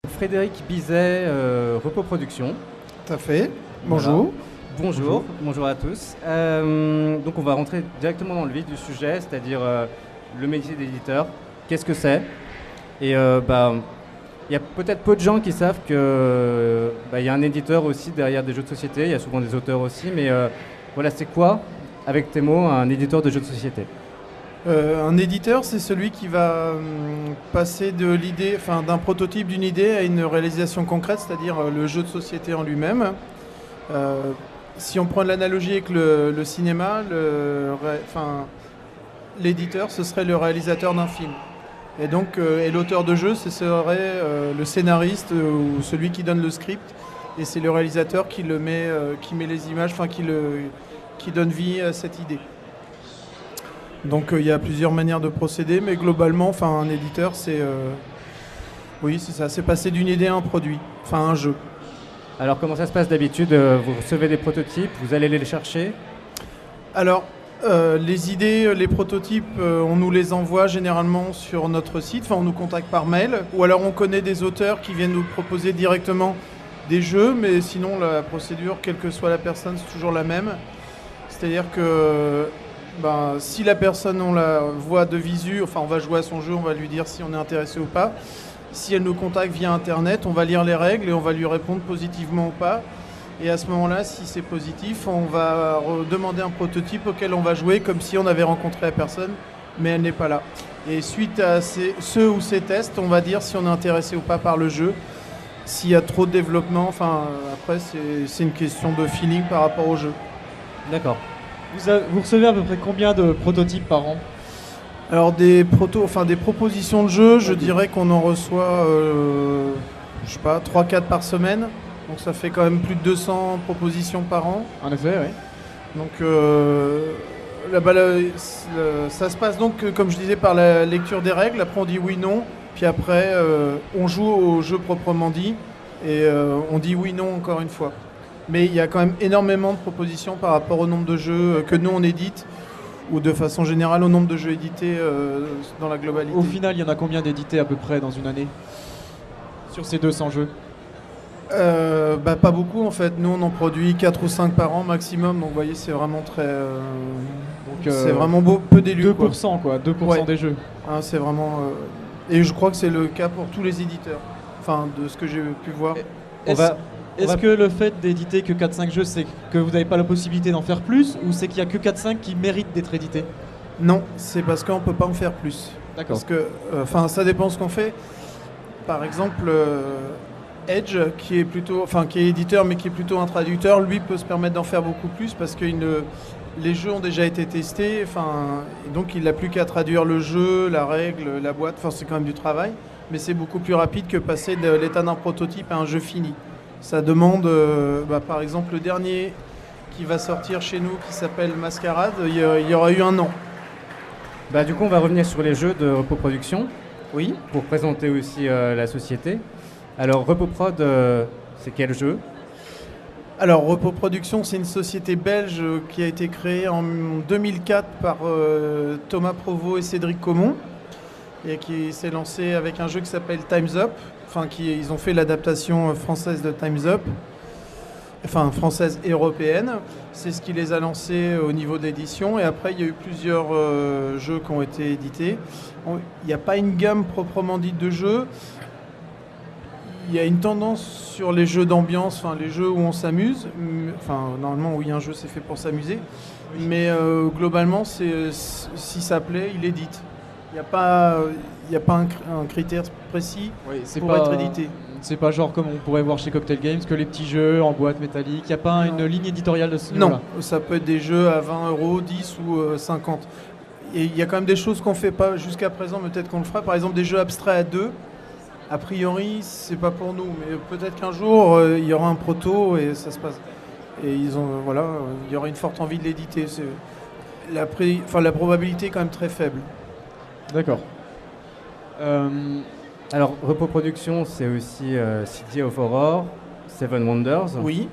Frédéric Bizet, Repos Production. Tout à fait. Voilà. Bonjour. Bonjour à tous. Donc on va rentrer directement dans le vif du sujet, c'est-à-dire le métier d'éditeur. Qu'est-ce que c'est? Et il y a peut-être peu de gens qui savent que y a un éditeur aussi derrière des jeux de société, il y a souvent des auteurs aussi, mais voilà, c'est quoi, avec tes mots, un éditeur de jeux de société? Un éditeur, c'est celui qui va passer de l'idée, d'un prototype d'une idée à une réalisation concrète, c'est-à-dire le jeu de société en lui-même. Si on prend l'analogie avec le cinéma, l'éditeur, ce serait le réalisateur d'un film. Et donc, l'auteur de jeu, ce serait le scénariste ou celui qui donne le script. Et c'est le réalisateur qui le met, qui met les images, qui donne vie à cette idée. Donc il y a plusieurs manières de procéder, mais globalement, un éditeur, oui, c'est ça, c'est passer d'une idée à un produit, un jeu. Alors comment ça se passe d'habitude? Vous recevez des prototypes, vous allez les chercher? Alors, les idées, les prototypes, on nous les envoie généralement sur notre site, on nous contacte par mail, ou alors on connaît des auteurs qui viennent nous proposer directement des jeux, mais sinon la procédure, quelle que soit la personne, c'est toujours la même. C'est-à-dire que si la personne, on la voit de visu, on va jouer à son jeu, on va lui dire si on est intéressé ou pas. Si elle nous contacte via Internet, on va lire les règles et on va lui répondre positivement ou pas. Et à ce moment-là, si c'est positif, on va demander un prototype auquel on va jouer comme si on avait rencontré la personne, mais elle n'est pas là. Et suite à ceux ou ces tests, on va dire si on est intéressé ou pas par le jeu. S'il y a trop de développement, après c'est une question de feeling par rapport au jeu. D'accord. Vous recevez à peu près combien de prototypes par an? Alors des propositions de jeux, je dirais qu'on en reçoit, 3-4 par semaine. Donc ça fait quand même plus de 200 propositions par an. En effet, oui. Donc ça se passe donc, comme je disais, par la lecture des règles. Après on dit oui, non. Puis après on joue au jeu proprement dit. Et on dit oui, non encore une fois. Mais il y a quand même énormément de propositions par rapport au nombre de jeux que nous on édite, ou de façon générale au nombre de jeux édités dans la globalité. Au final, il y en a combien d'édités à peu près dans une année sur ces 200 jeux? Pas beaucoup en fait. Nous on en produit 4 ou 5 par an maximum, donc vous voyez c'est vraiment très... c'est vraiment peu d'élus. 2% quoi, 2% des jeux. C'est vraiment... Et je crois que c'est le cas pour tous les éditeurs, de ce que j'ai pu voir. Est-ce que le fait d'éditer que 4-5 jeux, c'est que vous n'avez pas la possibilité d'en faire plus, ou c'est qu'il n'y a que 4-5 qui méritent d'être édités? Non, c'est parce qu'on ne peut pas en faire plus. D'accord. Parce que ça dépend ce qu'on fait. Par exemple, Edge, qui est éditeur mais qui est plutôt un traducteur, lui peut se permettre d'en faire beaucoup plus parce que les jeux ont déjà été testés, et donc il n'a plus qu'à traduire le jeu, la règle, la boîte, c'est quand même du travail, mais c'est beaucoup plus rapide que passer de l'état d'un prototype à un jeu fini. Ça demande, par exemple, le dernier qui va sortir chez nous, qui s'appelle Mascarade, il y aura eu 1 an. Du coup, on va revenir sur les jeux de Repos Production. Oui. Pour présenter aussi la société. Alors, Repos Prod, c'est quel jeu? Alors, Repos Production, c'est une société belge qui a été créée en 2004 par Thomas Provost et Cédric Comon, et qui s'est lancé avec un jeu qui s'appelle Time's Up. Ils ont fait l'adaptation française de Time's Up, française et européenne. C'est ce qui les a lancés au niveau de l'édition. Et après, il y a eu plusieurs jeux qui ont été édités. Il n'y a pas une gamme proprement dite de jeux. Il y a une tendance sur les jeux d'ambiance, les jeux où on s'amuse. Normalement, oui, un jeu, c'est fait pour s'amuser. Mais globalement, si ça plaît, il édite. Il n'y a pas un critère précis pour être édité. C'est pas genre comme on pourrait voir chez Cocktail Games, que les petits jeux en boîte métallique. Il n'y a pas une ligne éditoriale de ce niveau-là? Non, ça peut être des jeux à 20 €, 10 ou 50. Et il y a quand même des choses qu'on ne fait pas jusqu'à présent, mais peut-être qu'on le fera. Par exemple, des jeux abstraits à 2. A priori, c'est pas pour nous, mais peut-être qu'un jour, il y aura un proto et ça se passe. Et il y aura une forte envie de l'éditer. La probabilité est quand même très faible. D'accord. Alors, Repos Production, c'est aussi City of Horror, Seven Wonders. Oui.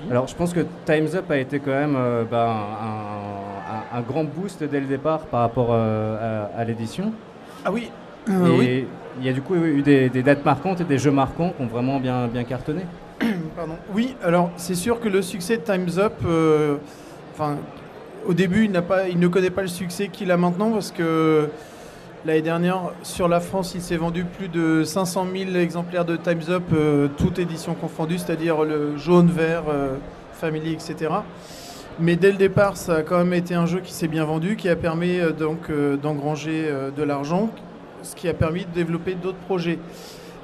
Alors, je pense que Time's Up a été quand même un grand boost dès le départ par rapport à l'édition. Ah oui, Et Oui. il y a du coup eu des dates marquantes et des jeux marquants qui ont vraiment bien cartonné. Pardon. Oui, alors c'est sûr que le succès de Time's Up, enfin, au début, il ne connaît pas le succès qu'il a maintenant parce que l'année dernière, sur la France, il s'est vendu plus de 500 000 exemplaires de Time's Up, toutes éditions confondues, c'est-à-dire le jaune, vert, Family, etc. Mais dès le départ, ça a quand même été un jeu qui s'est bien vendu, qui a permis d'engranger de l'argent, ce qui a permis de développer d'autres projets.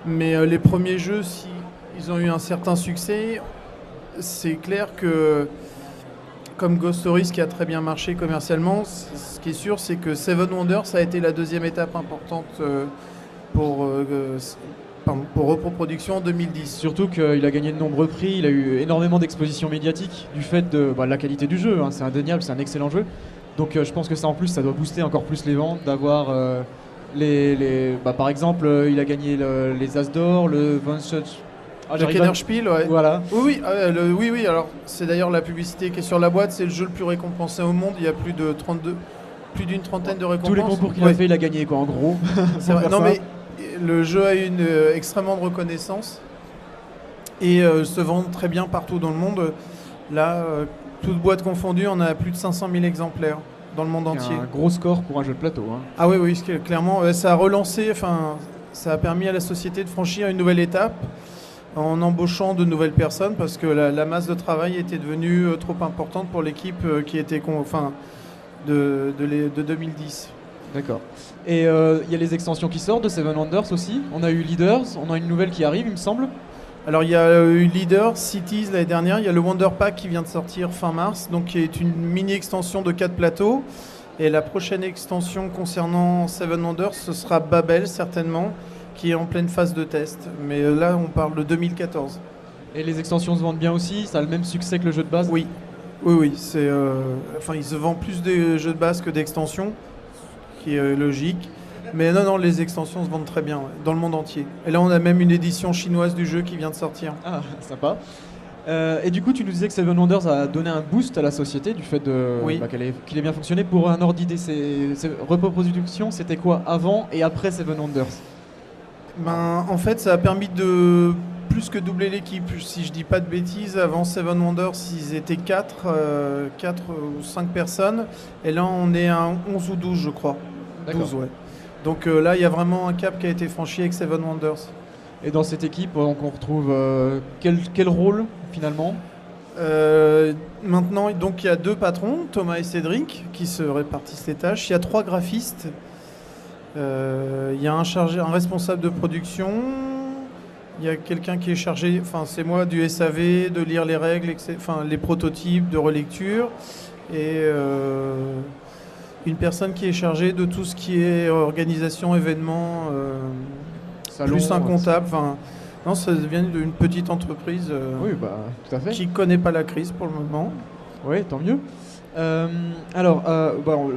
Mais les premiers jeux, si ils ont eu un certain succès, c'est clair que, comme Ghost Stories qui a très bien marché commercialement, ce qui est sûr, c'est que Seven Wonders a été la deuxième étape importante pour Reproproduction en 2010. Surtout qu'il a gagné de nombreux prix, il a eu énormément d'expositions médiatiques du fait de la qualité du jeu, hein, c'est indéniable, c'est un excellent jeu. Donc je pense que ça en plus, ça doit booster encore plus les ventes, d'avoir par exemple, il a gagné les As d'Or, le Von Schutz. Le Kennerspiel, ouais. Voilà. Oui, oui, alors c'est d'ailleurs la publicité qui est sur la boîte, c'est le jeu le plus récompensé au monde, il y a plus d'une trentaine de récompenses. Tous les concours qu'il a fait, il a gagné, quoi, en gros. C'est vrai. Non, mais le jeu a une extrêmement de reconnaissance et se vend très bien partout dans le monde. Là, toute boîte confondue, on a plus de 500 000 exemplaires dans le monde entier. Un gros score pour un jeu de plateau. Hein. Ah oui, clairement, ça a relancé, ça a permis à la société de franchir une nouvelle étape en embauchant de nouvelles personnes parce que la masse de travail était devenue trop importante pour l'équipe qui était de 2010. D'accord. Et il y a les extensions qui sortent de Seven Wonders aussi. On a eu Leaders, on a une nouvelle qui arrive, il me semble. Alors il y a eu Leaders, Cities l'année dernière, il y a le Wonder Pack qui vient de sortir fin mars, donc qui est une mini-extension de 4 plateaux. Et la prochaine extension concernant Seven Wonders, ce sera Babel certainement, qui est en pleine phase de test. Mais là, on parle de 2014. Et les extensions se vendent bien aussi, ça a le même succès que le jeu de base? Oui. Il se vend plus des jeux de base que d'extensions, qui est logique. Mais non, les extensions se vendent très bien, dans le monde entier. Et là, on a même une édition chinoise du jeu qui vient de sortir. Ah, sympa. Et du coup, tu nous disais que Seven Wonders a donné un boost à la société du fait qu'il ait bien fonctionné. Pour un ordre d'idée, Reproproduction, c'était quoi avant et après Seven Wonders? En fait, ça a permis de plus que doubler l'équipe. Si je dis pas de bêtises, avant Seven Wonders, ils étaient 4 ou 5 personnes. Et là, on est à 11 ou 12, je crois. D'accord. 12, ouais. Donc là, il y a vraiment un cap qui a été franchi avec Seven Wonders. Et dans cette équipe, on retrouve quel rôle finalement? Maintenant, donc, il y a 2 patrons, Thomas et Cédric, qui se répartissent les tâches. Il y a 3 graphistes. Il y a un responsable de production. Il y a quelqu'un qui est chargé, c'est moi, du SAV, de lire les règles, les prototypes, de relecture. Et une personne qui est chargée de tout ce qui est organisation, événements, Salon, plus un comptable. Non, ça vient d'une petite entreprise oui, tout à fait. qui ne connaît pas la crise pour le moment. Oui, tant mieux.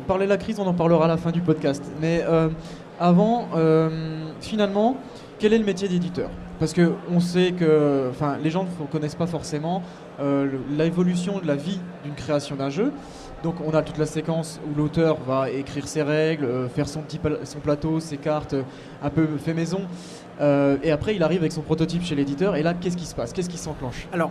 Parler de la crise, on en parlera à la fin du podcast. Mais avant, finalement, quel est le métier d'éditeur? Parce qu'on sait que les gens ne connaissent pas forcément l'évolution de la vie d'une création d'un jeu. Donc on a toute la séquence où l'auteur va écrire ses règles, faire son plateau, ses cartes, un peu fait maison. Et après il arrive avec son prototype chez l'éditeur. Et là, qu'est-ce qui se passe? Qu'est-ce qui s'enclenche? Alors,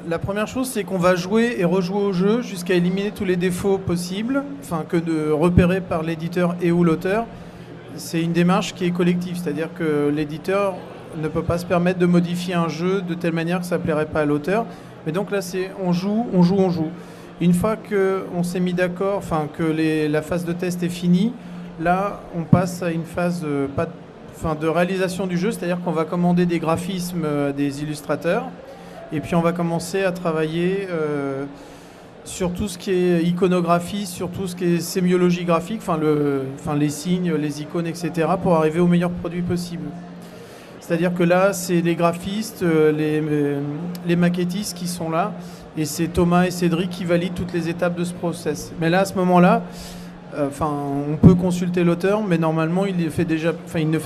la première chose, c'est qu'on va jouer et rejouer au jeu jusqu'à éliminer tous les défauts possibles, repérés par l'éditeur et ou l'auteur. C'est une démarche qui est collective, c'est-à-dire que l'éditeur ne peut pas se permettre de modifier un jeu de telle manière que ça ne plairait pas à l'auteur. Mais donc là, c'est on joue. Une fois qu'on s'est mis d'accord, que la phase de test est finie, là, on passe à une phase de réalisation du jeu, c'est-à-dire qu'on va commander des graphismes à des illustrateurs, et puis on va commencer à travailler sur tout ce qui est iconographie, sur tout ce qui est sémiologie graphique, les signes, les icônes, etc., pour arriver au meilleur produit possible. C'est-à-dire que là, c'est les graphistes, les maquettistes qui sont là, et c'est Thomas et Cédric qui valident toutes les étapes de ce process. Mais là, à ce moment-là, on peut consulter l'auteur, mais normalement, il ne fait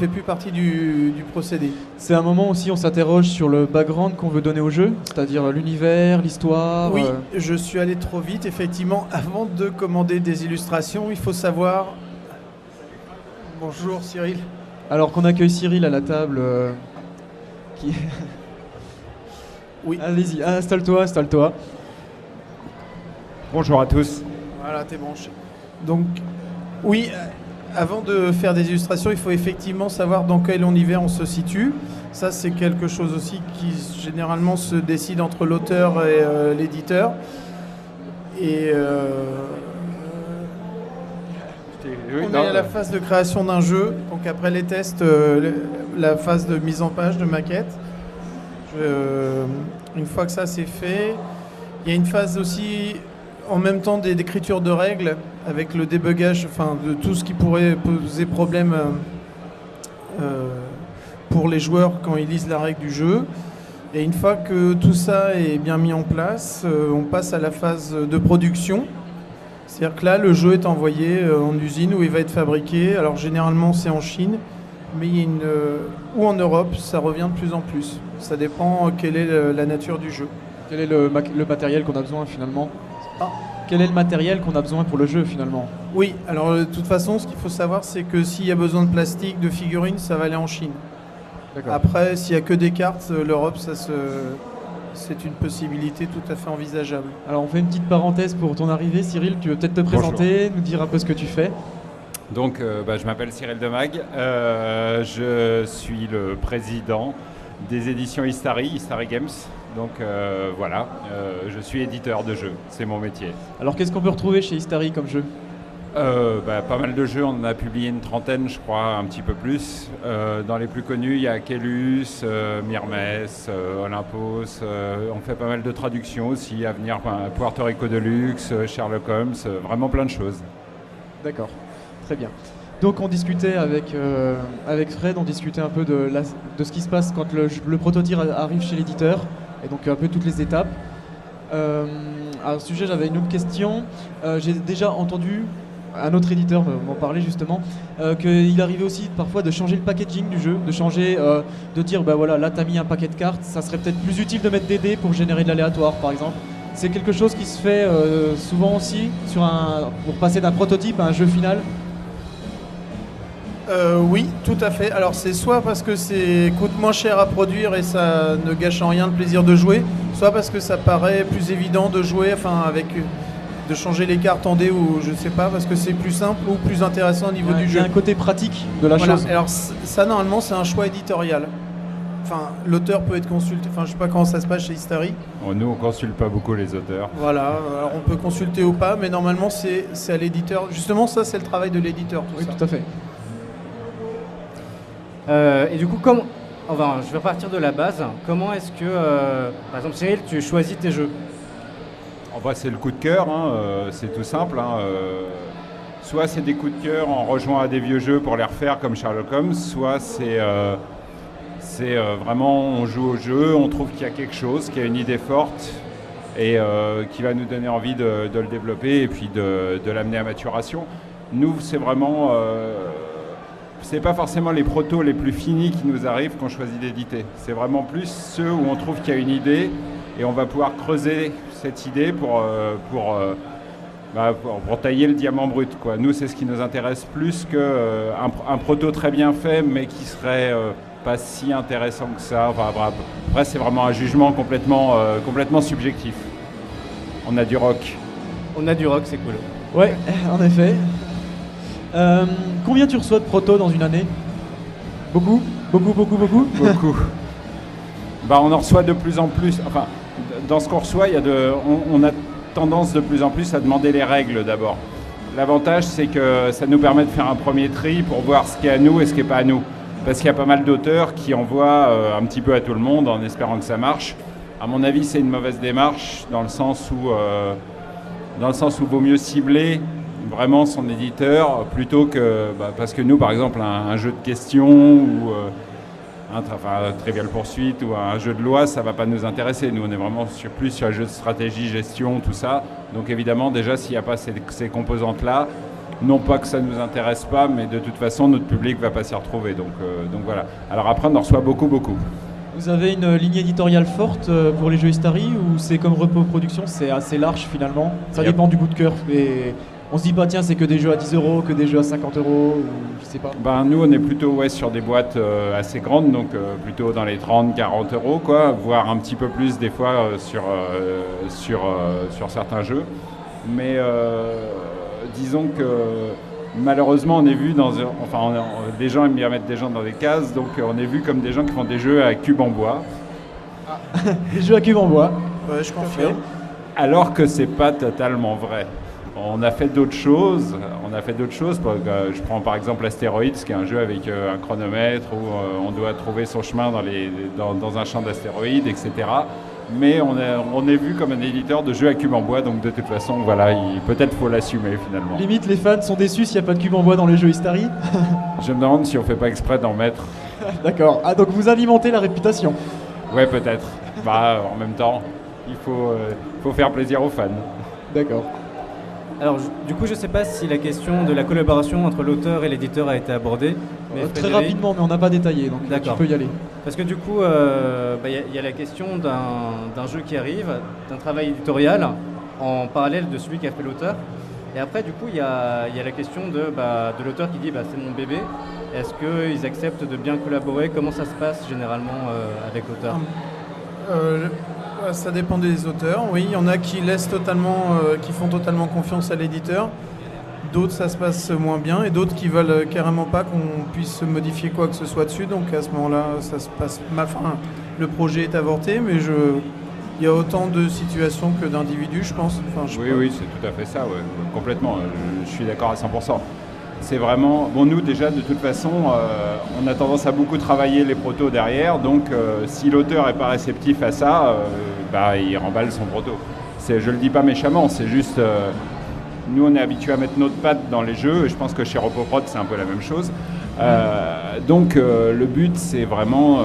plus partie du procédé. C'est un moment aussi, on s'interroge sur le background qu'on veut donner au jeu, c'est-à-dire l'univers, l'histoire. Oui, je suis allé trop vite, effectivement. Avant de commander des illustrations, il faut savoir... Bonjour Cyril. Alors qu'on accueille Cyril à la table, qui... Oui. Allez-y, installe-toi. Bonjour à tous. Voilà, t'es branché. Donc, oui, avant de faire des illustrations, il faut effectivement savoir dans quel univers on se situe. Ça, c'est quelque chose aussi qui généralement se décide entre l'auteur et l'éditeur. Et on est à la phase de création d'un jeu. Donc après les tests, la phase de mise en page, de maquette. Une fois que ça c'est fait, il y a une phase aussi en même temps d'écriture de règles avec le débugage, enfin de tout ce qui pourrait poser problème pour les joueurs quand ils lisent la règle du jeu. Et une fois que tout ça est bien mis en place, on passe à la phase de production. C'est-à-dire que là, le jeu est envoyé en usine où il va être fabriqué. Alors généralement, c'est en Chine, mais il y a ou en Europe, ça revient de plus en plus. Ça dépend quelle est la nature du jeu. Quel est le matériel qu'on a besoin finalement? Quel est le matériel qu'on a besoin pour le jeu finalement? Oui, alors de toute façon, ce qu'il faut savoir, c'est que s'il y a besoin de plastique, de figurines, ça va aller en Chine. Après, s'il n'y a que des cartes, l'Europe, c'est une possibilité tout à fait envisageable. Alors on fait une petite parenthèse pour ton arrivée. Cyril, tu veux peut-être te présenter, nous dire un peu ce que tu fais? Donc, je m'appelle Cyril Demag. Je suis le président des éditions Istari Games. Donc voilà, je suis éditeur de jeux, c'est mon métier. Alors qu'est-ce qu'on peut retrouver chez Istari comme jeu? Pas mal de jeux, on en a publié une trentaine, je crois, un petit peu plus. Dans les plus connus, il y a Kellus, Myrmes, Olympos. On fait pas mal de traductions aussi, à venir, Puerto Rico Deluxe, Sherlock Holmes, vraiment plein de choses. D'accord, très bien. Donc on discutait avec Fred, on discutait un peu de ce qui se passe quand le prototype arrive chez l'éditeur, et donc un peu toutes les étapes. À ce sujet, j'avais une autre question. J'ai déjà entendu un autre éditeur m'en parler justement, qu'il arrivait aussi parfois de changer le packaging du jeu, de changer, de dire bah voilà, là t'as mis un paquet de cartes, ça serait peut-être plus utile de mettre des dés pour générer de l'aléatoire par exemple. C'est quelque chose qui se fait souvent aussi pour passer d'un prototype à un jeu final. Oui, tout à fait. Alors c'est soit parce que coûte moins cher à produire et ça ne gâche en rien le plaisir de jouer, soit parce que ça paraît plus évident de jouer, de changer les cartes en dés ou je sais pas, parce que c'est plus simple ou plus intéressant au niveau du jeu. Il y a un côté pratique de la chose. Alors ça normalement c'est un choix éditorial. Enfin, l'auteur peut être consulté. Enfin, je sais pas comment ça se passe chez Istari. Nous, on consulte pas beaucoup les auteurs. Voilà, alors on peut consulter ou pas, mais normalement c'est à l'éditeur. Justement, ça c'est le travail de l'éditeur. Oui, tout à fait. Et du coup, je vais repartir de la base. Comment est-ce que, par exemple, Cyril, tu choisis tes jeux? En vrai, c'est le coup de cœur, c'est tout simple. Soit c'est des coups de cœur en rejoint à des vieux jeux pour les refaire comme Sherlock Holmes, soit c'est vraiment on joue au jeu, on trouve qu'il y a quelque chose, qu'il y a une idée forte et qui va nous donner envie de le développer et puis de l'amener à maturation. Nous, c'est vraiment... c'est pas forcément les protos les plus finis qui nous arrivent qu'on choisit d'éditer. C'est vraiment plus ceux où on trouve qu'il y a une idée et on va pouvoir creuser cette idée pour tailler le diamant brut, quoi. Nous, c'est ce qui nous intéresse plus qu'un proto très bien fait, mais qui serait pas si intéressant que ça. Après, c'est vraiment un jugement complètement subjectif. On a du rock. On a du rock, c'est cool. Ouais, en effet. Combien tu reçois de protos dans une année? Beaucoup? Beaucoup. On en reçoit de plus en plus. Enfin, dans ce qu'on reçoit, on a tendance de plus en plus à demander les règles d'abord. L'avantage, c'est que ça nous permet de faire un premier tri pour voir ce qui est à nous et ce qui n'est pas à nous. Parce qu'il y a pas mal d'auteurs qui envoient un petit peu à tout le monde en espérant que ça marche. À mon avis, c'est une mauvaise démarche dans le sens où vaut mieux cibler vraiment son éditeur plutôt que... parce que nous, par exemple, un jeu de questions ou Trivial Poursuite ou un jeu de loi, ça ne va pas nous intéresser. Nous, on est vraiment plus sur un jeu de stratégie, gestion, tout ça. Donc évidemment, déjà, s'il n'y a pas ces composantes-là, non pas que ça ne nous intéresse pas, mais de toute façon, notre public ne va pas s'y retrouver. Donc voilà. Alors après, on en reçoit beaucoup. Vous avez une ligne éditoriale forte pour les jeux Istari ou c'est comme Repos Production, c'est assez large finalement? Ça dépend du coup de cœur On se dit pas tiens c'est que des jeux à 10 €, que des jeux à 50 €, ou je sais pas. Ben, nous, on est plutôt sur des boîtes assez grandes, donc plutôt dans les 30-40 €, quoi, voire un petit peu plus des fois sur certains jeux. Mais disons que malheureusement, on est vu les gens aiment bien mettre des gens dans des cases, donc on est vu comme des gens qui font des jeux à cubes en bois. Les jeux à cubes en bois. Ouais, je confirme. Alors que c'est pas totalement vrai. On a fait d'autres choses. Je prends par exemple Asteroids, qui est un jeu avec un chronomètre où on doit trouver son chemin dans un champ d'astéroïdes, etc. Mais on est vu comme un éditeur de jeux à cubes en bois, donc de toute façon, voilà, peut-être faut l'assumer finalement. Limite, les fans sont déçus s'il n'y a pas de cubes en bois dans les jeux Istari. Je me demande si on fait pas exprès d'en mettre. D'accord. Ah, donc vous alimentez la réputation. Ouais, peut-être. En même temps, il faut faire plaisir aux fans. D'accord. Alors, du coup, je ne sais pas si la question de la collaboration entre l'auteur et l'éditeur a été abordée. Mais Très Frédéric, rapidement, mais on n'a pas détaillé, donc tu D'accord. peux y aller. Parce que du coup, y a la question d'un jeu qui arrive, d'un travail éditorial en parallèle de celui qui a fait l'auteur. Et après, du coup, il y a la question de l'auteur qui dit c'est mon bébé. Est-ce qu'ils acceptent de bien collaborer? Comment ça se passe généralement avec l'auteur? Ça dépend des auteurs. Oui, il y en a qui laissent qui font totalement confiance à l'éditeur. D'autres, ça se passe moins bien, et d'autres qui veulent carrément pas qu'on puisse modifier quoi que ce soit dessus. Donc à ce moment-là, ça se passe mal. Enfin, le projet est avorté, mais il y a autant de situations que d'individus, je pense. Oui, c'est tout à fait ça, ouais, complètement. Je suis d'accord à 100%. C'est vraiment... Bon, nous, déjà, de toute façon, on a tendance à beaucoup travailler les protos derrière. Donc, si l'auteur n'est pas réceptif à ça, il remballe son proto. Je le dis pas méchamment, c'est juste... nous, on est habitués à mettre notre patte dans les jeux. Et je pense que chez Repoprod, c'est un peu la même chose. Donc, le but, c'est vraiment...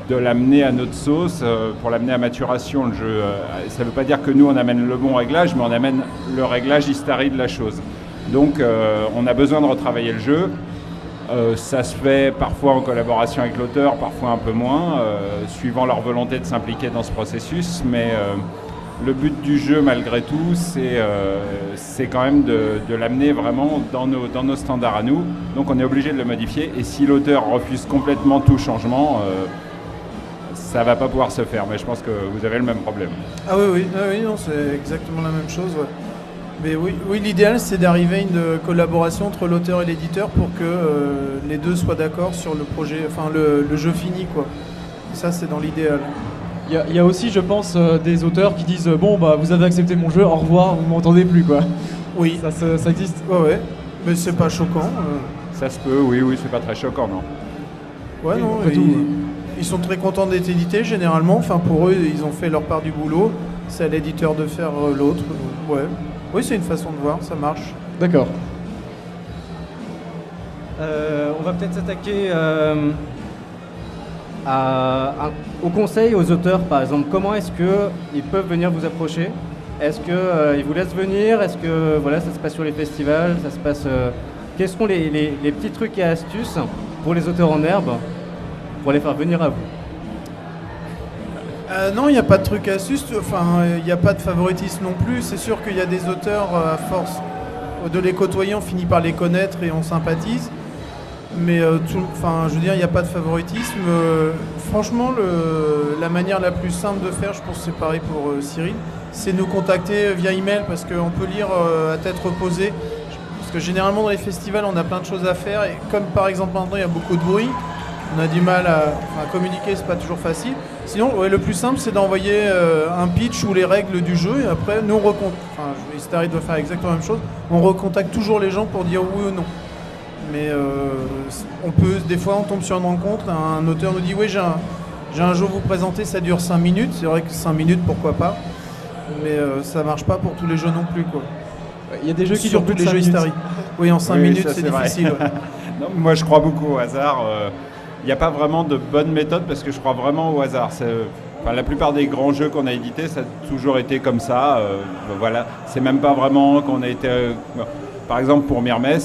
de l'amener à notre sauce, pour l'amener à maturation, le jeu. Ça ne veut pas dire que nous, on amène le bon réglage, mais on amène le réglage Istari de la chose. Donc, on a besoin de retravailler le jeu. Ça se fait parfois en collaboration avec l'auteur, parfois un peu moins, suivant leur volonté de s'impliquer dans ce processus. Mais le but du jeu, malgré tout, c'est quand même de l'amener vraiment dans nos standards à nous. Donc, on est obligé de le modifier. Et si l'auteur refuse complètement tout changement, ça va pas pouvoir se faire, mais je pense que vous avez le même problème. Ah oui, non, c'est exactement la même chose. Ouais. Mais oui, l'idéal, c'est d'arriver à une collaboration entre l'auteur et l'éditeur pour que les deux soient d'accord sur le projet, enfin le jeu fini, quoi. Ça, c'est dans l'idéal. Il y a aussi, je pense, des auteurs qui disent bon, vous avez accepté mon jeu, au revoir, vous m'entendez plus, quoi. Oui. Ça existe. Ouais. Mais c'est pas choquant. Ça se peut, oui, c'est pas très choquant, non. Ouais, oui, non. Ils sont très contents d'être édités, généralement. Enfin, pour eux, ils ont fait leur part du boulot. C'est à l'éditeur de faire l'autre. Ouais. Oui, c'est une façon de voir, ça marche. D'accord. On va peut-être s'attaquer aux conseils aux auteurs, par exemple. Comment est-ce qu'ils peuvent venir vous approcher? Est-ce qu'ils vous laissent venir? Est-ce que ça se passe sur les festivals? Ça se passe, quels sont les petits trucs et astuces pour les auteurs en herbe pour les faire venir à vous? Non, il n'y a pas de truc astuce, il n'y a pas de favoritisme non plus. C'est sûr qu'il y a des auteurs, à force de les côtoyer, on finit par les connaître et on sympathise. Mais je veux dire, il n'y a pas de favoritisme. Franchement, la manière la plus simple de faire, je pense que c'est pareil pour Cyril, c'est nous contacter via email, parce qu'on peut lire à tête reposée. Parce que généralement dans les festivals, on a plein de choses à faire. Et comme par exemple maintenant, il y a beaucoup de bruit, on a du mal à communiquer, c'est pas toujours facile. Sinon, le plus simple, c'est d'envoyer un pitch ou les règles du jeu, et après, nous, Istari doit faire exactement la même chose. On recontacte toujours les gens pour dire oui ou non. Mais des fois, on tombe sur une rencontre, un auteur nous dit oui, j'ai un jeu à vous présenter, ça dure 5 minutes. C'est vrai que 5 minutes, pourquoi pas. Mais ça marche pas pour tous les jeux non plus, quoi. Il y a des jeux qui durent plus de 5 minutes. Istari. Oui, en 5 minutes, c'est difficile. Ouais. Non, moi, je crois beaucoup au hasard. Il n'y a pas vraiment de bonne méthode, parce que je crois vraiment au hasard. La plupart des grands jeux qu'on a édités, ça a toujours été comme ça. C'est même pas vraiment qu'on a été... Par exemple, pour Myrmes,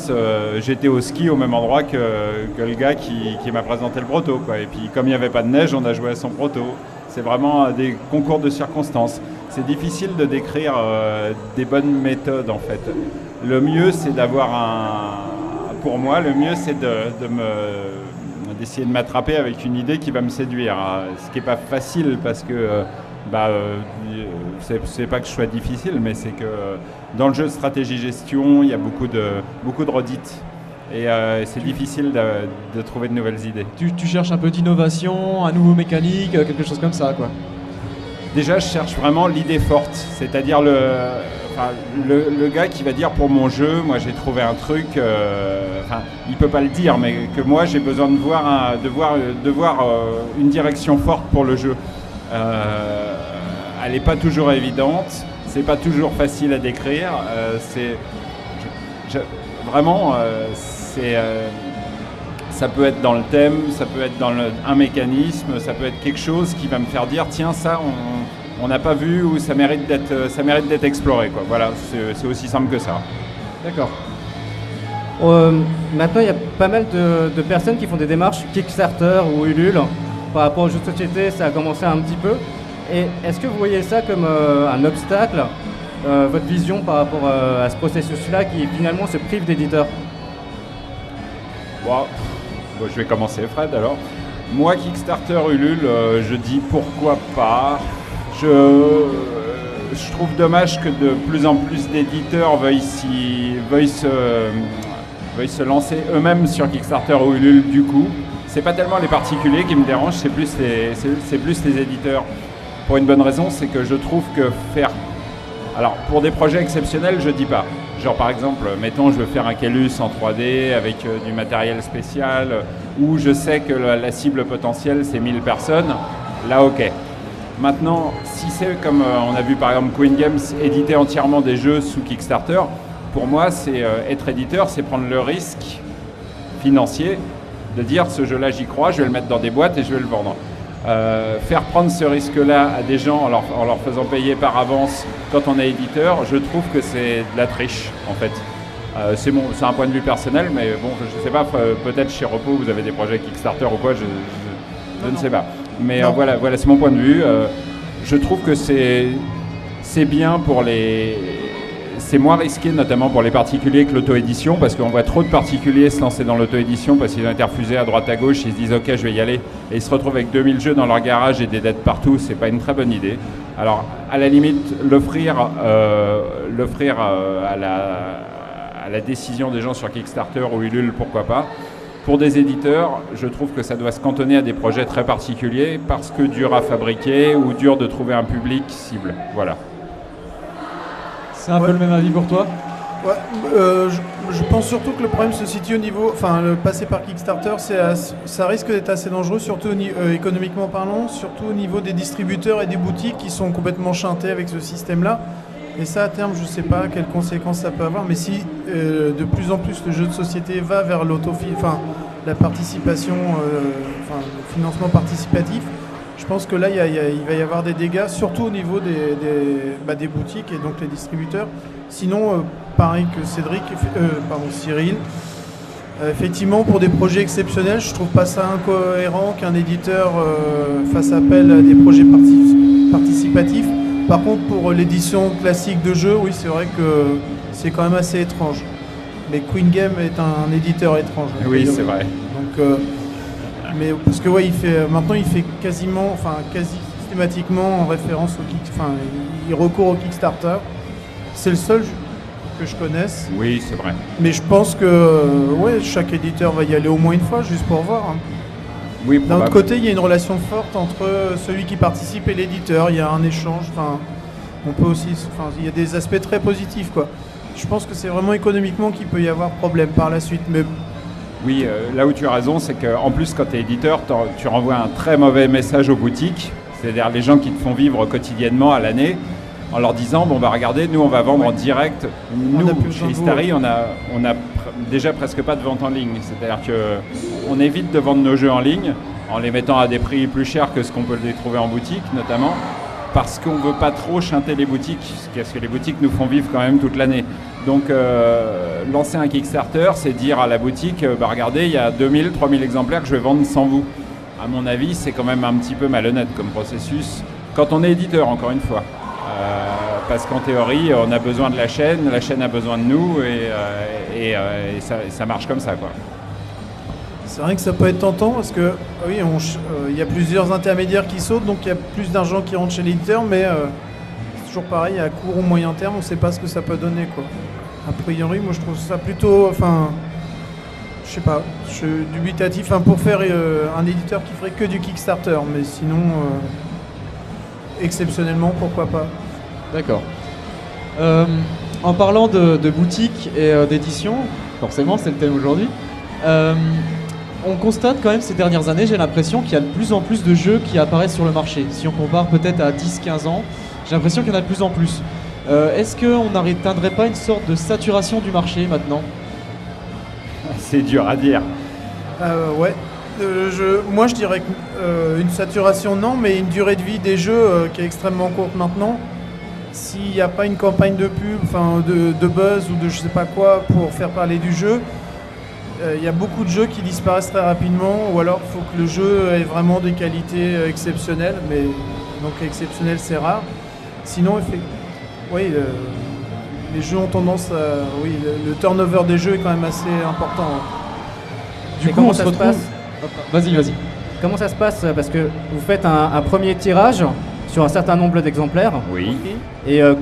j'étais au ski au même endroit que le gars qui m'a présenté le proto, quoi. Et puis, comme il n'y avait pas de neige, on a joué à son proto. C'est vraiment des concours de circonstances. C'est difficile de décrire des bonnes méthodes en fait. Le mieux c'est pour moi, le mieux c'est d'essayer de m'attraper avec une idée qui va me séduire. Ce qui n'est pas facile parce que c'est pas que je sois difficile, mais c'est que dans le jeu de stratégie-gestion, il y a beaucoup de redites. Et c'est difficile de trouver de nouvelles idées. Tu cherches un peu d'innovation, un nouveau mécanique, quelque chose comme ça, quoi. Déjà, je cherche vraiment l'idée forte, c'est-à-dire le gars qui va dire pour mon jeu, moi j'ai trouvé un truc, il peut pas le dire, mais que moi j'ai besoin de voir une direction forte pour le jeu. Elle n'est pas toujours évidente, c'est pas toujours facile à décrire, ça peut être dans le thème, ça peut être dans un mécanisme, ça peut être quelque chose qui va me faire dire tiens ça on n'a pas vu ou ça mérite d'être exploré quoi. Voilà, c'est aussi simple que ça. D'accord. Maintenant il y a pas mal de personnes qui font des démarches Kickstarter ou Ulule par rapport aux jeux de société, ça a commencé un petit peu. Et est-ce que vous voyez ça comme un obstacle, votre vision par rapport à ce processus-là qui finalement se prive d'éditeurs? Bon, je vais commencer, Fred, alors. Moi, Kickstarter, Ulule, je dis pourquoi pas. Je trouve dommage que de plus en plus d'éditeurs veuillent se lancer eux-mêmes sur Kickstarter ou Ulule, du coup. C'est pas tellement les particuliers qui me dérangent, c'est plus les éditeurs. Pour une bonne raison, c'est que je trouve que alors, pour des projets exceptionnels, je dis pas. Genre, par exemple, mettons, je veux faire un Caylus en 3D avec du matériel spécial, où je sais que la cible potentielle, c'est 1000 personnes. Là, ok. Maintenant, si c'est comme on a vu, par exemple, Queen Games éditer entièrement des jeux sous Kickstarter, pour moi, c'est être éditeur, c'est prendre le risque financier de dire, ce jeu-là, j'y crois, je vais le mettre dans des boîtes et je vais le vendre. Faire prendre ce risque-là à des gens en leur faisant payer par avance quand on est éditeur, je trouve que c'est de la triche en fait. C'est un point de vue personnel, mais bon, je sais pas, peut-être chez Repos vous avez des projets Kickstarter ou quoi, je ne sais pas. Mais voilà, c'est mon point de vue. Je trouve que c'est bien pour c'est moins risqué notamment pour les particuliers que l'auto-édition, parce qu'on voit trop de particuliers se lancer dans l'auto-édition parce qu'ils ont été refusés à droite à gauche, ils se disent ok je vais y aller, et ils se retrouvent avec 2000 jeux dans leur garage et des dettes partout, c'est pas une très bonne idée. Alors à la limite l'offrir à la décision des gens sur Kickstarter ou Ulule, pourquoi pas. Pour des éditeurs, je trouve que ça doit se cantonner à des projets très particuliers parce que dur à fabriquer ou dur de trouver un public cible. Voilà. C'est un peu le même avis pour toi? Ouais, je pense surtout que le problème se situe au niveau, le passer par Kickstarter, ça risque d'être assez dangereux, surtout économiquement parlant, surtout au niveau des distributeurs et des boutiques qui sont complètement chantés avec ce système-là. Et ça, à terme, je ne sais pas quelles conséquences ça peut avoir, mais si de plus en plus le jeu de société va vers la participation, le financement participatif, je pense que là, il va y avoir des dégâts, surtout au niveau des boutiques et donc les distributeurs. Sinon, pareil que Cyril, effectivement, pour des projets exceptionnels, je trouve pas ça incohérent qu'un éditeur fasse appel à des projets participatifs. Par contre, pour l'édition classique de jeux, oui, c'est vrai que c'est quand même assez étrange. Mais Queen Game est un éditeur étrange. Oui, c'est vrai. Donc, mais parce que ouais, maintenant il fait quasi systématiquement en référence il recourt au Kickstarter. C'est le seul que je connaisse. Oui, c'est vrai. Mais je pense que chaque éditeur va y aller au moins une fois, juste pour voir. Hein. Oui, d'un autre côté, il y a une relation forte entre celui qui participe et l'éditeur. Il y a un échange. On peut aussi, il y a des aspects très positifs, quoi. Je pense que c'est vraiment économiquement qu'il peut y avoir problème par la suite. Mais oui, là où tu as raison, c'est qu'en plus, quand tu es éditeur, tu renvoies un très mauvais message aux boutiques, c'est-à-dire les gens qui te font vivre quotidiennement à l'année, en leur disant, regardez, nous, on va vendre en direct. Nous, chez Istari, on a déjà presque pas de vente en ligne. C'est-à-dire qu'on évite de vendre nos jeux en ligne, en les mettant à des prix plus chers que ce qu'on peut les trouver en boutique, notamment, parce qu'on ne veut pas trop chanter les boutiques, parce que les boutiques nous font vivre quand même toute l'année. Donc, lancer un Kickstarter, c'est dire à la boutique, regardez, il y a 2000, 3000 exemplaires que je vais vendre sans vous. À mon avis, c'est quand même un petit peu malhonnête comme processus, quand on est éditeur, encore une fois. Parce qu'en théorie, on a besoin de la chaîne a besoin de nous, et ça marche comme ça, quoi. C'est vrai que ça peut être tentant parce que oui, il y a plusieurs intermédiaires qui sautent, donc il y a plus d'argent qui rentre chez l'éditeur, mais c'est toujours pareil, à court ou moyen terme, on ne sait pas ce que ça peut donner, quoi. A priori, moi je trouve ça plutôt, je sais pas, je suis dubitatif, pour faire un éditeur qui ferait que du Kickstarter, mais sinon, exceptionnellement, pourquoi pas. D'accord. En parlant de boutique et d'édition, forcément c'est le thème aujourd'hui, on constate quand même ces dernières années, j'ai l'impression qu'il y a de plus en plus de jeux qui apparaissent sur le marché. Si on compare peut-être à 10-15 ans, j'ai l'impression qu'il y en a de plus en plus. Est-ce qu'on n'atteindrait pas une sorte de saturation du marché maintenant ? C'est dur à dire. Ouais. Moi je dirais une saturation non, mais une durée de vie des jeux qui est extrêmement courte maintenant. S'il n'y a pas une campagne de pub, de buzz ou de je sais pas quoi pour faire parler du jeu, il y a beaucoup de jeux qui disparaissent très rapidement, ou alors il faut que le jeu ait vraiment des qualités exceptionnelles, mais donc exceptionnelles c'est rare. Sinon, oui, les jeux ont tendance à... Oui, le turnover des jeux est quand même assez important. Du coup, on se retrouve... Vas-y. Comment ça se passe? Parce que vous faites un premier tirage sur un certain nombre d'exemplaires. Oui. Et à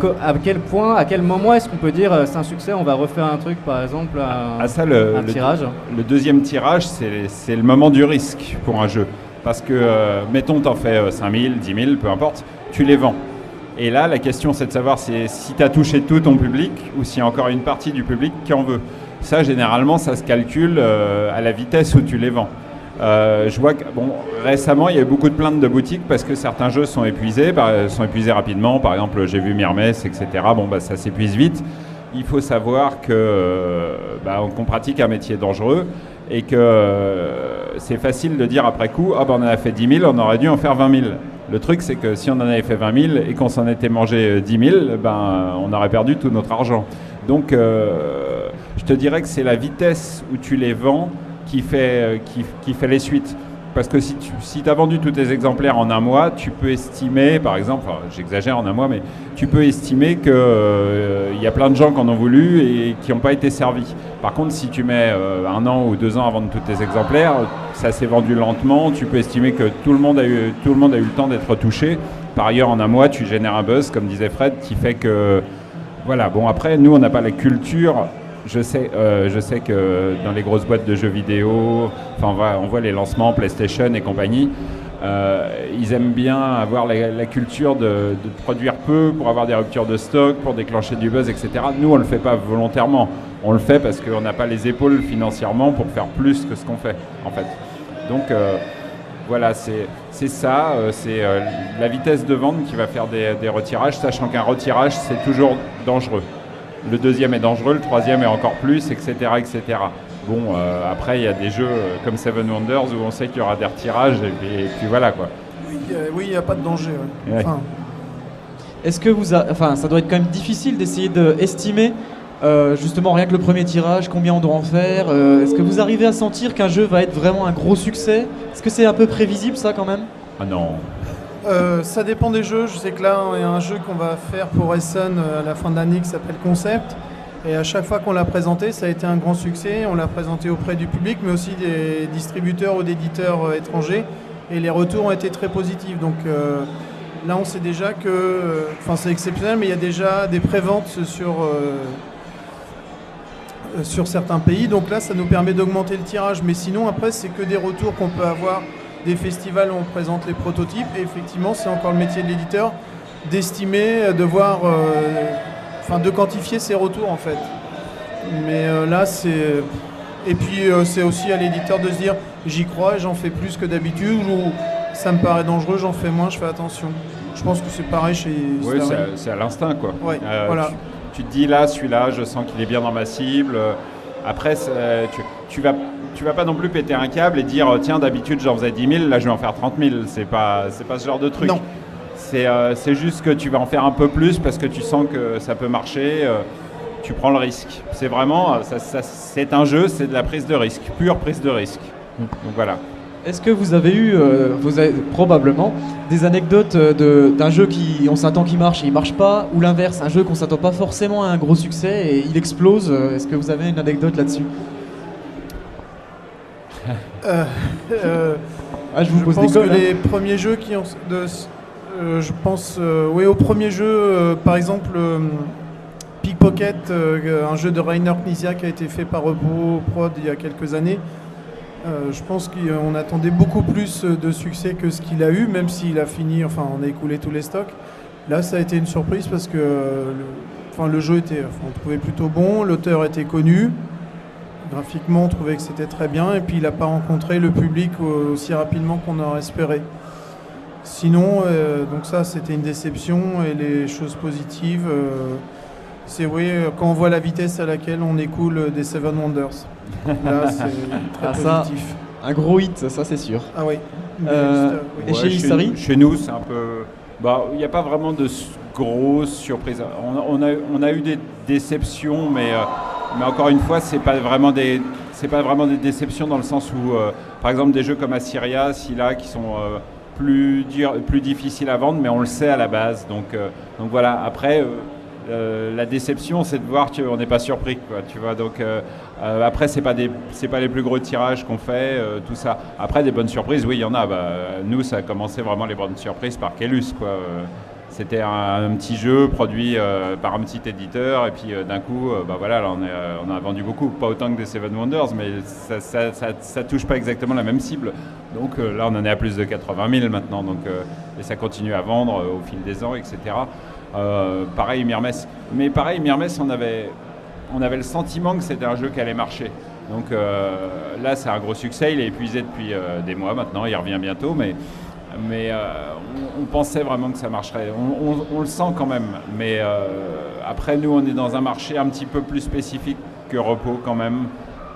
quel moment est-ce qu'on peut dire c'est un succès, on va refaire un truc, par exemple, un tirage? Le deuxième tirage, c'est le moment du risque pour un jeu. Parce que, mettons, t'en fais 5 000, 10 000, peu importe, tu les vends. Et là, la question, c'est de savoir si tu as touché tout ton public ou s'il y a encore une partie du public qui en veut. Ça, généralement, ça se calcule à la vitesse où tu les vends. Je vois que récemment, il y a eu beaucoup de plaintes de boutiques parce que certains jeux sont épuisés rapidement. Par exemple, j'ai vu Myrmès, etc. Ça s'épuise vite. Il faut savoir qu'on pratique un métier dangereux et que c'est facile de dire après coup, on en a fait 10 000, on aurait dû en faire 20 000. Le truc, c'est que si on en avait fait 20 000 et qu'on s'en était mangé 10 000, on aurait perdu tout notre argent. Donc, je te dirais que c'est la vitesse où tu les vends qui fait les suites. Parce que si tu as vendu tous tes exemplaires en un mois, tu peux estimer, par exemple, j'exagère en un mois, mais tu peux estimer qu'il y a plein de gens qui en ont voulu et qui n'ont pas été servis. Par contre, si tu mets 1 an ou 2 ans à vendre tous tes exemplaires, ça s'est vendu lentement, tu peux estimer que tout le monde a eu le temps d'être touché. Par ailleurs, en un mois, tu génères un buzz, comme disait Fred, qui fait que... Voilà, après, nous, on n'a pas la culture... Je sais que dans les grosses boîtes de jeux vidéo, on voit les lancements PlayStation et compagnie, ils aiment bien avoir la culture de produire peu pour avoir des ruptures de stock, pour déclencher du buzz, etc. Nous, on ne le fait pas volontairement. On le fait parce qu'on n'a pas les épaules financièrement pour faire plus que ce qu'on fait, en fait. Donc, voilà, c'est ça. C'est la vitesse de vente qui va faire des retirages, sachant qu'un retirage, c'est toujours dangereux. Le deuxième est dangereux, le troisième est encore plus, etc. etc. Après, il y a des jeux comme Seven Wonders où on sait qu'il y aura des retirages et puis voilà, quoi. Oui, il n'y a pas de danger. Ouais. Ouais. Est-ce que ça doit être quand même difficile d'essayer d'estimer justement rien que le premier tirage, combien on doit en faire. Est-ce que vous arrivez à sentir qu'un jeu va être vraiment un gros succès? Est-ce que c'est un peu prévisible, ça, quand même? Ah non. Ça dépend des jeux. Je sais que là, il y a un jeu qu'on va faire pour Essen à la fin de l'année qui s'appelle Concept. Et à chaque fois qu'on l'a présenté, ça a été un grand succès. On l'a présenté auprès du public, mais aussi des distributeurs ou d'éditeurs étrangers. Et les retours ont été très positifs. Donc là, on sait déjà que... c'est exceptionnel, mais il y a déjà des préventes sur certains pays. Donc là, ça nous permet d'augmenter le tirage. Mais sinon, après, c'est que des retours qu'on peut avoir des festivals où on présente les prototypes. Et effectivement, c'est encore le métier de l'éditeur d'estimer, de voir... de quantifier ses retours en fait. Mais là c'est... Et puis c'est aussi à l'éditeur de se dire j'y crois et j'en fais plus que d'habitude, ou ça me paraît dangereux, j'en fais moins, je fais attention. Je pense que c'est pareil chez... Oui, c'est à l'instinct quoi. Ouais, voilà. Tu te dis là, celui-là, je sens qu'il est bien dans ma cible. Après, tu vas pas non plus péter un câble et dire tiens, d'habitude j'en faisais 10 000, là je vais en faire 30 000. C'est pas ce genre de truc. Non. C'est juste que tu vas en faire un peu plus parce que tu sens que ça peut marcher, tu prends le risque. C'est vraiment, c'est un jeu, c'est de la prise de risque, pure prise de risque. Donc voilà. Est-ce que vous avez eu, vous avez probablement, des anecdotes d'un jeu on s'attend qu'il marche et il marche pas, ou l'inverse, un jeu qu'on s'attend pas forcément à un gros succès et il explose. Est-ce que vous avez une anecdote là-dessus? Je vous pose des pense cols. que les premiers jeux qui ont... je pense oui, au premier jeu, par exemple Pickpocket, un jeu de Rainer Knizia qui a été fait par Repo Prod il y a quelques années. Je pense qu'on attendait beaucoup plus de succès que ce qu'il a eu, même s'il a fini, enfin on a écoulé tous les stocks. Là ça a été une surprise parce que le jeu était, on trouvait plutôt bon, l'auteur était connu, graphiquement on trouvait que c'était très bien, et puis il n'a pas rencontré le public aussi rapidement qu'on aurait espéré. Sinon, donc ça c'était une déception, et les choses positives, c'est oui, quand on voit la vitesse à laquelle on écoule des Seven Wonders. Là c'est très positif. Un gros hit, ça c'est sûr. Ah oui. Et chez Isari, chez nous c'est un peu... il n'y a pas vraiment de grosses surprises. On a eu des déceptions, mais encore une fois, c'est pas vraiment des déceptions dans le sens où, par exemple, des jeux comme Assyria, Scylla, qui sont plus difficiles à vendre, mais on le sait à la base. Donc voilà. Après, la déception, c'est de voir qu'on n'est pas surpris, quoi. Tu vois. Donc après, c'est pas les plus gros tirages qu'on fait, tout ça. Après, des bonnes surprises, oui, il y en a. Nous, ça a commencé vraiment les bonnes surprises par Kellus, quoi. C'était un petit jeu produit par un petit éditeur, et puis d'un coup, voilà, là, on a vendu beaucoup, pas autant que des Seven Wonders, mais ça touche pas exactement la même cible. Donc là, on en est à plus de 80 000 maintenant, donc, et ça continue à vendre au fil des ans, etc. Pareil, Myrmes. Mais pareil, Myrmes, on avait le sentiment que c'était un jeu qui allait marcher. Donc là, c'est un gros succès, il est épuisé depuis des mois maintenant, il revient bientôt, mais on pensait vraiment que ça marcherait. On le sent quand même, mais après nous on est dans un marché un petit peu plus spécifique que Repo quand même,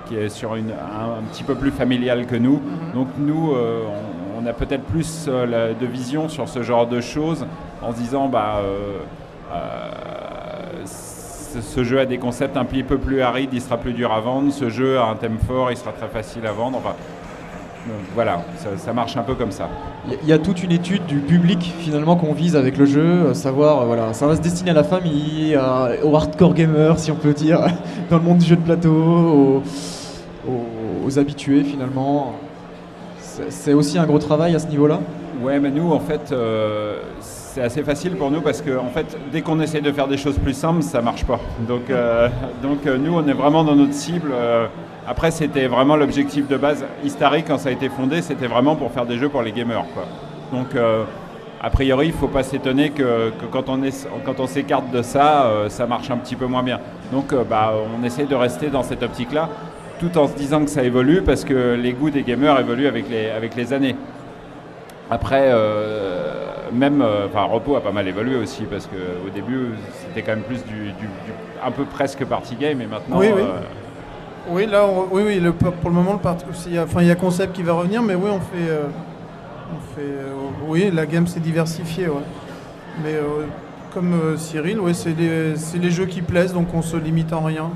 qui est sur un petit peu plus familial que nous. Donc nous on a peut-être plus de vision sur ce genre de choses, en se disant ce jeu a des concepts un petit peu plus arides, il sera plus dur à vendre. Ce jeu a un thème fort, il sera très facile à vendre. Enfin, donc voilà, ça marche un peu comme ça. Il y a toute une étude du public finalement qu'on vise avec le jeu, savoir voilà, ça va se destiner à la famille, aux hardcore gamers si on peut dire, dans le monde du jeu de plateau, aux habitués finalement. C'est aussi un gros travail à ce niveau-là. Ouais, mais nous en fait c'est assez facile pour nous parce que en fait dès qu'on essaye de faire des choses plus simples, ça marche pas. Donc nous on est vraiment dans notre cible. Après, c'était vraiment l'objectif de base. Istari, quand ça a été fondé, c'était vraiment pour faire des jeux pour les gamers, quoi. Donc, a priori, il ne faut pas s'étonner que quand on s'écarte de ça, ça marche un petit peu moins bien. Donc, on essaye de rester dans cette optique-là, tout en se disant que ça évolue, parce que les goûts des gamers évoluent avec les années. Après, Repo a pas mal évolué aussi, parce qu'au début, c'était quand même plus un peu presque party game, et maintenant... Oui. Oui, là, pour le moment, il y a Concept qui va revenir, mais oui, oui, la gamme s'est diversifiée, ouais. Mais comme Cyril, ouais, c'est les jeux qui plaisent, donc on se limite en rien.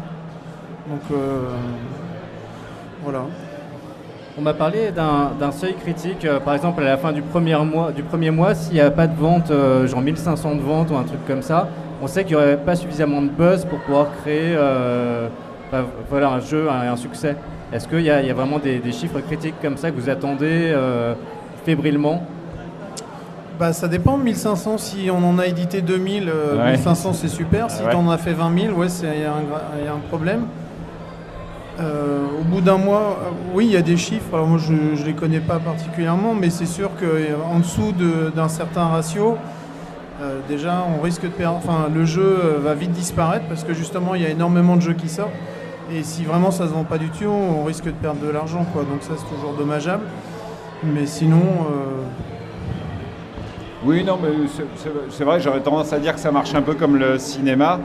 Donc voilà. On m'a parlé d'un seuil critique, par exemple à la fin du premier mois, s'il n'y a pas de vente, genre 1500 de ventes ou un truc comme ça, on sait qu'il n'y aurait pas suffisamment de buzz pour pouvoir créer un jeu, un succès. Est-ce qu'il y a vraiment des chiffres critiques comme ça que vous attendez fébrilement? Ça dépend, 1500, si on en a édité 2000, 1500 c'est super, si t'en as fait 20 000, ouais, il y a un problème. Au bout d'un mois, oui, il y a des chiffres, alors moi je ne les connais pas particulièrement, mais c'est sûr qu'en dessous d'un certain ratio, déjà on risque de perdre, le jeu va vite disparaître parce que justement il y a énormément de jeux qui sortent. Et si vraiment ça se vend pas du tout, on risque de perdre de l'argent, quoi. Donc ça, c'est toujours dommageable. Mais sinon... Oui, non, mais c'est vrai, j'aurais tendance à dire que ça marche un peu comme le cinéma.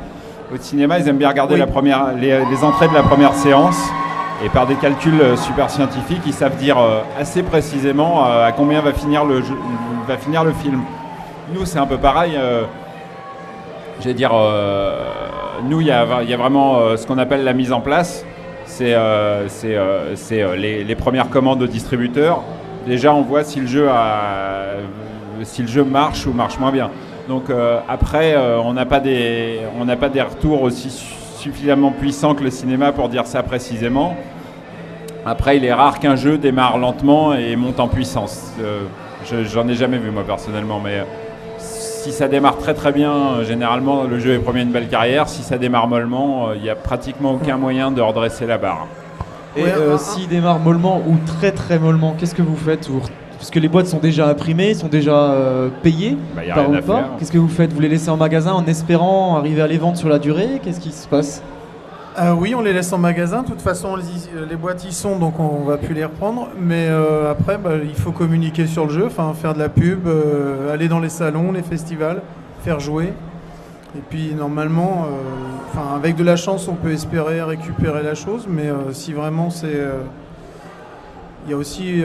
Au cinéma, ils aiment bien regarder les entrées de la première séance. Et par des calculs super scientifiques, ils savent dire assez précisément à combien va finir le film. Nous, c'est un peu pareil. Nous, il y a vraiment ce qu'on appelle la mise en place. C'est les premières commandes au distributeur. déjà on voit si le jeu marche ou marche moins bien. Donc après, on n'a pas des retours aussi suffisamment puissants que le cinéma pour dire ça précisément. Après, il est rare qu'un jeu démarre lentement et monte en puissance. J'en ai jamais vu moi personnellement, mais si ça démarre très très bien, généralement le jeu est promis une belle carrière. Si ça démarre mollement, il n'y a pratiquement aucun moyen de redresser la barre. Et s'il démarre mollement ou très très mollement, qu'est-ce que vous faites parce que les boîtes sont déjà imprimées, sont déjà payées Y a rien à faire. Qu'est-ce que vous faites? Vous les laissez en magasin en espérant arriver à les vendre sur la durée? Qu'est-ce qui se passe? Oui, on les laisse en magasin. De toute façon, les boîtes y sont, donc on va plus les reprendre. Mais après, il faut communiquer sur le jeu, faire de la pub, aller dans les salons, les festivals, faire jouer. Et puis normalement, avec de la chance, on peut espérer récupérer la chose. Mais si vraiment il y a aussi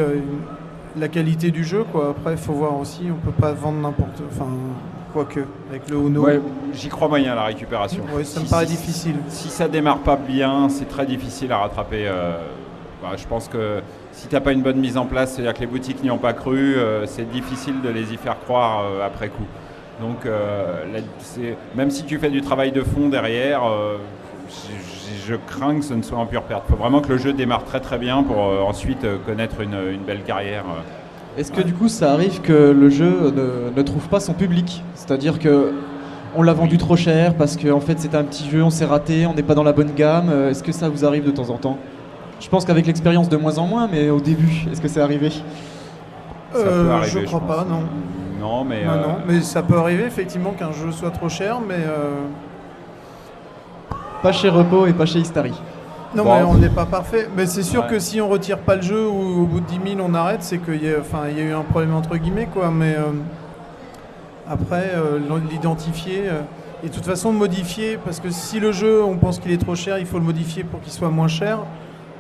la qualité du jeu, quoi. Après, il faut voir aussi, on peut pas vendre n'importe... Quoique, avec le Uno. Ouais, j'y crois moyen à la récupération. Oui, ça me paraît difficile. Si ça démarre pas bien, c'est très difficile à rattraper. Je pense que si tu n'as pas une bonne mise en place, c'est-à-dire que les boutiques n'y ont pas cru, c'est difficile de les y faire croire après coup. Donc, même si tu fais du travail de fond derrière, je crains que ce ne soit en pure perte. Il faut vraiment que le jeu démarre très très bien pour ensuite connaître une belle carrière. Est-ce que du coup ça arrive que le jeu ne trouve pas son public? C'est-à-dire que on l'a vendu trop cher parce qu'en fait c'était un petit jeu, on s'est raté, on n'est pas dans la bonne gamme. Est-ce que ça vous arrive de temps en temps? Je pense qu'avec l'expérience de moins en moins, mais au début, est-ce que c'est arrivé? Ça peut arriver, je crois pas, non. Non, mais... Non, mais ça peut arriver effectivement qu'un jeu soit trop cher, mais... Pas chez Repo et pas chez Istari. Non, mais on n'est pas parfait. Mais c'est sûr que si on retire pas le jeu ou au bout de 10 000 on arrête, c'est qu'il y a eu un problème entre guillemets, quoi. Mais après, l'identifier et de toute façon modifier, parce que si le jeu, on pense qu'il est trop cher, il faut le modifier pour qu'il soit moins cher.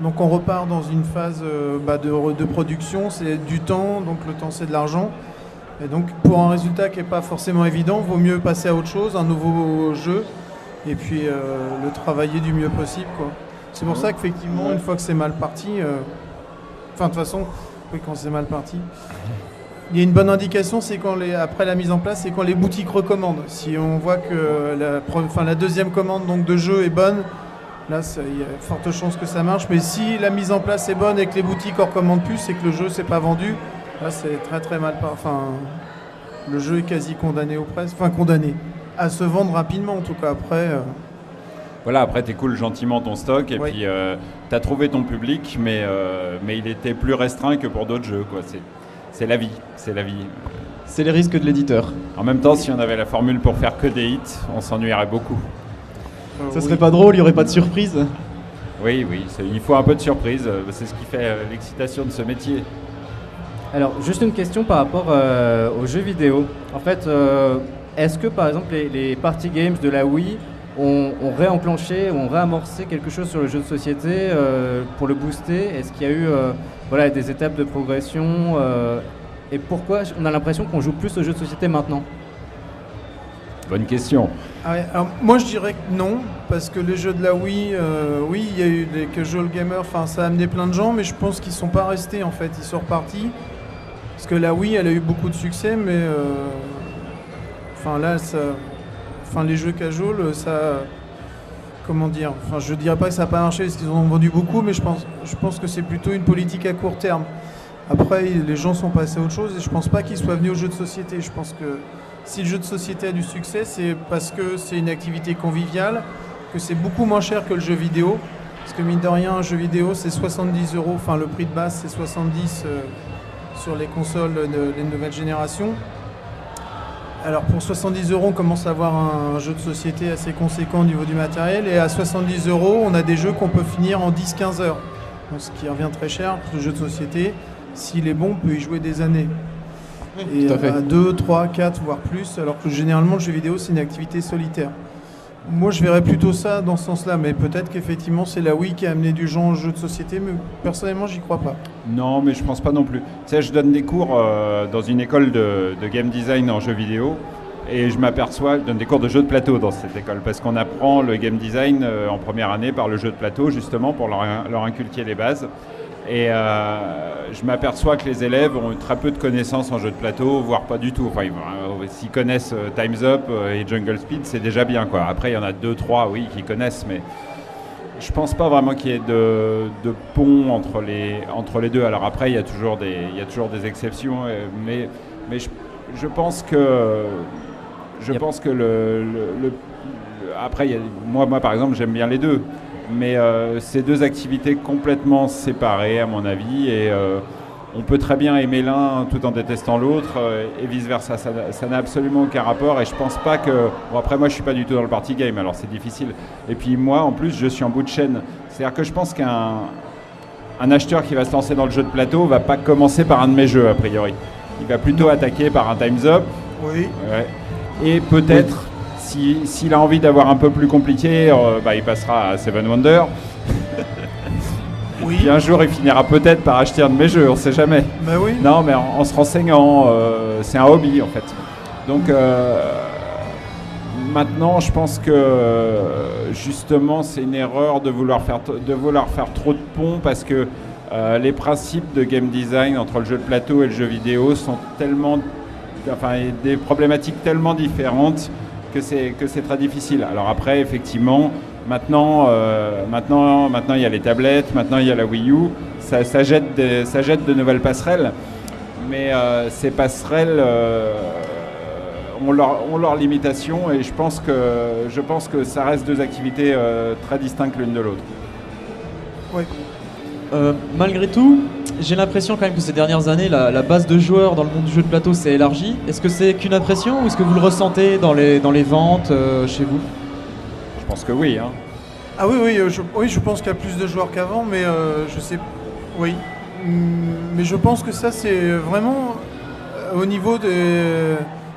Donc on repart dans une phase de production, c'est du temps, donc le temps c'est de l'argent. Et donc pour un résultat qui n'est pas forcément évident, il vaut mieux passer à autre chose, un nouveau jeu, et puis le travailler du mieux possible, quoi. C'est pour ça qu'effectivement, une fois que c'est mal parti, de toute façon, oui, quand c'est mal parti, il y a une bonne indication, c'est quand après la mise en place, c'est quand les boutiques recommandent. Si on voit que la deuxième commande donc, de jeu est bonne, là, il y a forte chance que ça marche. Mais si la mise en place est bonne et que les boutiques en recommandent plus, c'est que le jeu s'est pas vendu. Là, c'est très très mal. Le jeu est quasi condamné condamné à se vendre rapidement en tout cas. Après. Voilà, après t'écoules gentiment ton stock et puis t'as trouvé ton public, mais il était plus restreint que pour d'autres jeux, quoi. C'est la vie, c'est la vie. C'est les risques de l'éditeur. En même temps, si on avait la formule pour faire que des hits, on s'ennuierait beaucoup. Ça serait pas drôle, il n'y aurait pas de surprise? Oui, il faut un peu de surprise, c'est ce qui fait l'excitation de ce métier. Alors, juste une question par rapport aux jeux vidéo. En fait, est-ce que par exemple les party games de la Wii ont réenclenché, ont réamorcé quelque chose sur le jeu de société pour le booster? Est-ce qu'il y a eu des étapes de progression et pourquoi on a l'impression qu'on joue plus aux jeux de société maintenant? Bonne question. Alors, moi je dirais que non, parce que les jeux de la Wii, oui, il y a eu des casual gamers, ça a amené plein de gens, mais je pense qu'ils ne sont pas restés en fait, ils sont repartis. Parce que la Wii, elle a eu beaucoup de succès, mais les jeux casual, comment dire, je dirais pas que ça n'a pas marché parce qu'ils en ont vendu beaucoup, mais je pense que c'est plutôt une politique à court terme. Après, les gens sont passés à autre chose et je pense pas qu'ils soient venus aux jeux de société. Je pense que si le jeu de société a du succès, c'est parce que c'est une activité conviviale, que c'est beaucoup moins cher que le jeu vidéo. Parce que mine de rien, un jeu vidéo, c'est 70 €, le prix de base, c'est 70 sur les consoles des nouvelles générations. Alors pour 70 €, on commence à avoir un jeu de société assez conséquent au niveau du matériel. Et à 70 €, on a des jeux qu'on peut finir en 10-15 heures. Donc, ce qui revient très cher pour le jeu de société. S'il est bon, on peut y jouer des années. Et tout à fait. À 2, 3, 4, voire plus. Alors que généralement, le jeu vidéo, c'est une activité solitaire. Moi, je verrais plutôt ça dans ce sens-là. Mais peut-être qu'effectivement, c'est la Wii qui a amené du genre au jeu de société. Mais personnellement, j'y crois pas. Non, mais je pense pas non plus. Tu sais, je donne des cours dans une école de game design en jeux vidéo. Et je donne des cours de jeux de plateau dans cette école. Parce qu'on apprend le game design en première année par le jeu de plateau, justement, pour leur inculquer les bases. Et je m'aperçois que les élèves ont très peu de connaissances en jeu de plateau, voire pas du tout. Enfin, s'ils connaissent Time's Up et Jungle Speed, c'est déjà bien, quoi. Après, il y en a 2-3, oui, qui connaissent, mais je pense pas vraiment qu'il y ait de pont entre les deux. Alors après, il y a toujours des exceptions, mais je pense que après, moi par exemple, j'aime bien les deux. Mais c'est deux activités complètement séparées, à mon avis, et on peut très bien aimer l'un tout en détestant l'autre, et vice-versa. Ça n'a absolument aucun rapport, et je pense pas que... Bon, après, moi, je suis pas du tout dans le party game, alors c'est difficile. Et puis moi, en plus, je suis en bout de chaîne. C'est-à-dire que je pense qu'un acheteur qui va se lancer dans le jeu de plateau va pas commencer par un de mes jeux, a priori. Il va plutôt attaquer par un Time's Up. Oui. Ouais. Et peut-être... S'il a envie d'avoir un peu plus compliqué, il passera à Seven Wonders. Oui. Puis un jour, il finira peut-être par acheter un de mes jeux, on ne sait jamais. Bah oui. Non, mais en se renseignant, c'est un hobby en fait. Donc maintenant, je pense que justement, c'est une erreur de vouloir faire trop de ponts parce que les principes de game design entre le jeu de plateau et le jeu vidéo sont des problématiques tellement différentes que c'est très difficile. Alors après, effectivement, maintenant il y a les tablettes, maintenant il y a la Wii U, ça jette de nouvelles passerelles, mais ces passerelles ont leurs limitations, et je pense que ça reste deux activités très distinctes l'une de l'autre. Oui. Malgré tout, j'ai l'impression quand même que ces dernières années, la base de joueurs dans le monde du jeu de plateau s'est élargie. Est-ce que c'est qu'une impression ou est-ce que vous le ressentez dans les ventes chez vous ? Je pense que oui. Hein. Ah oui, je pense qu'il y a plus de joueurs qu'avant, mais je sais... Oui. Mais je pense que ça, c'est vraiment au niveau des...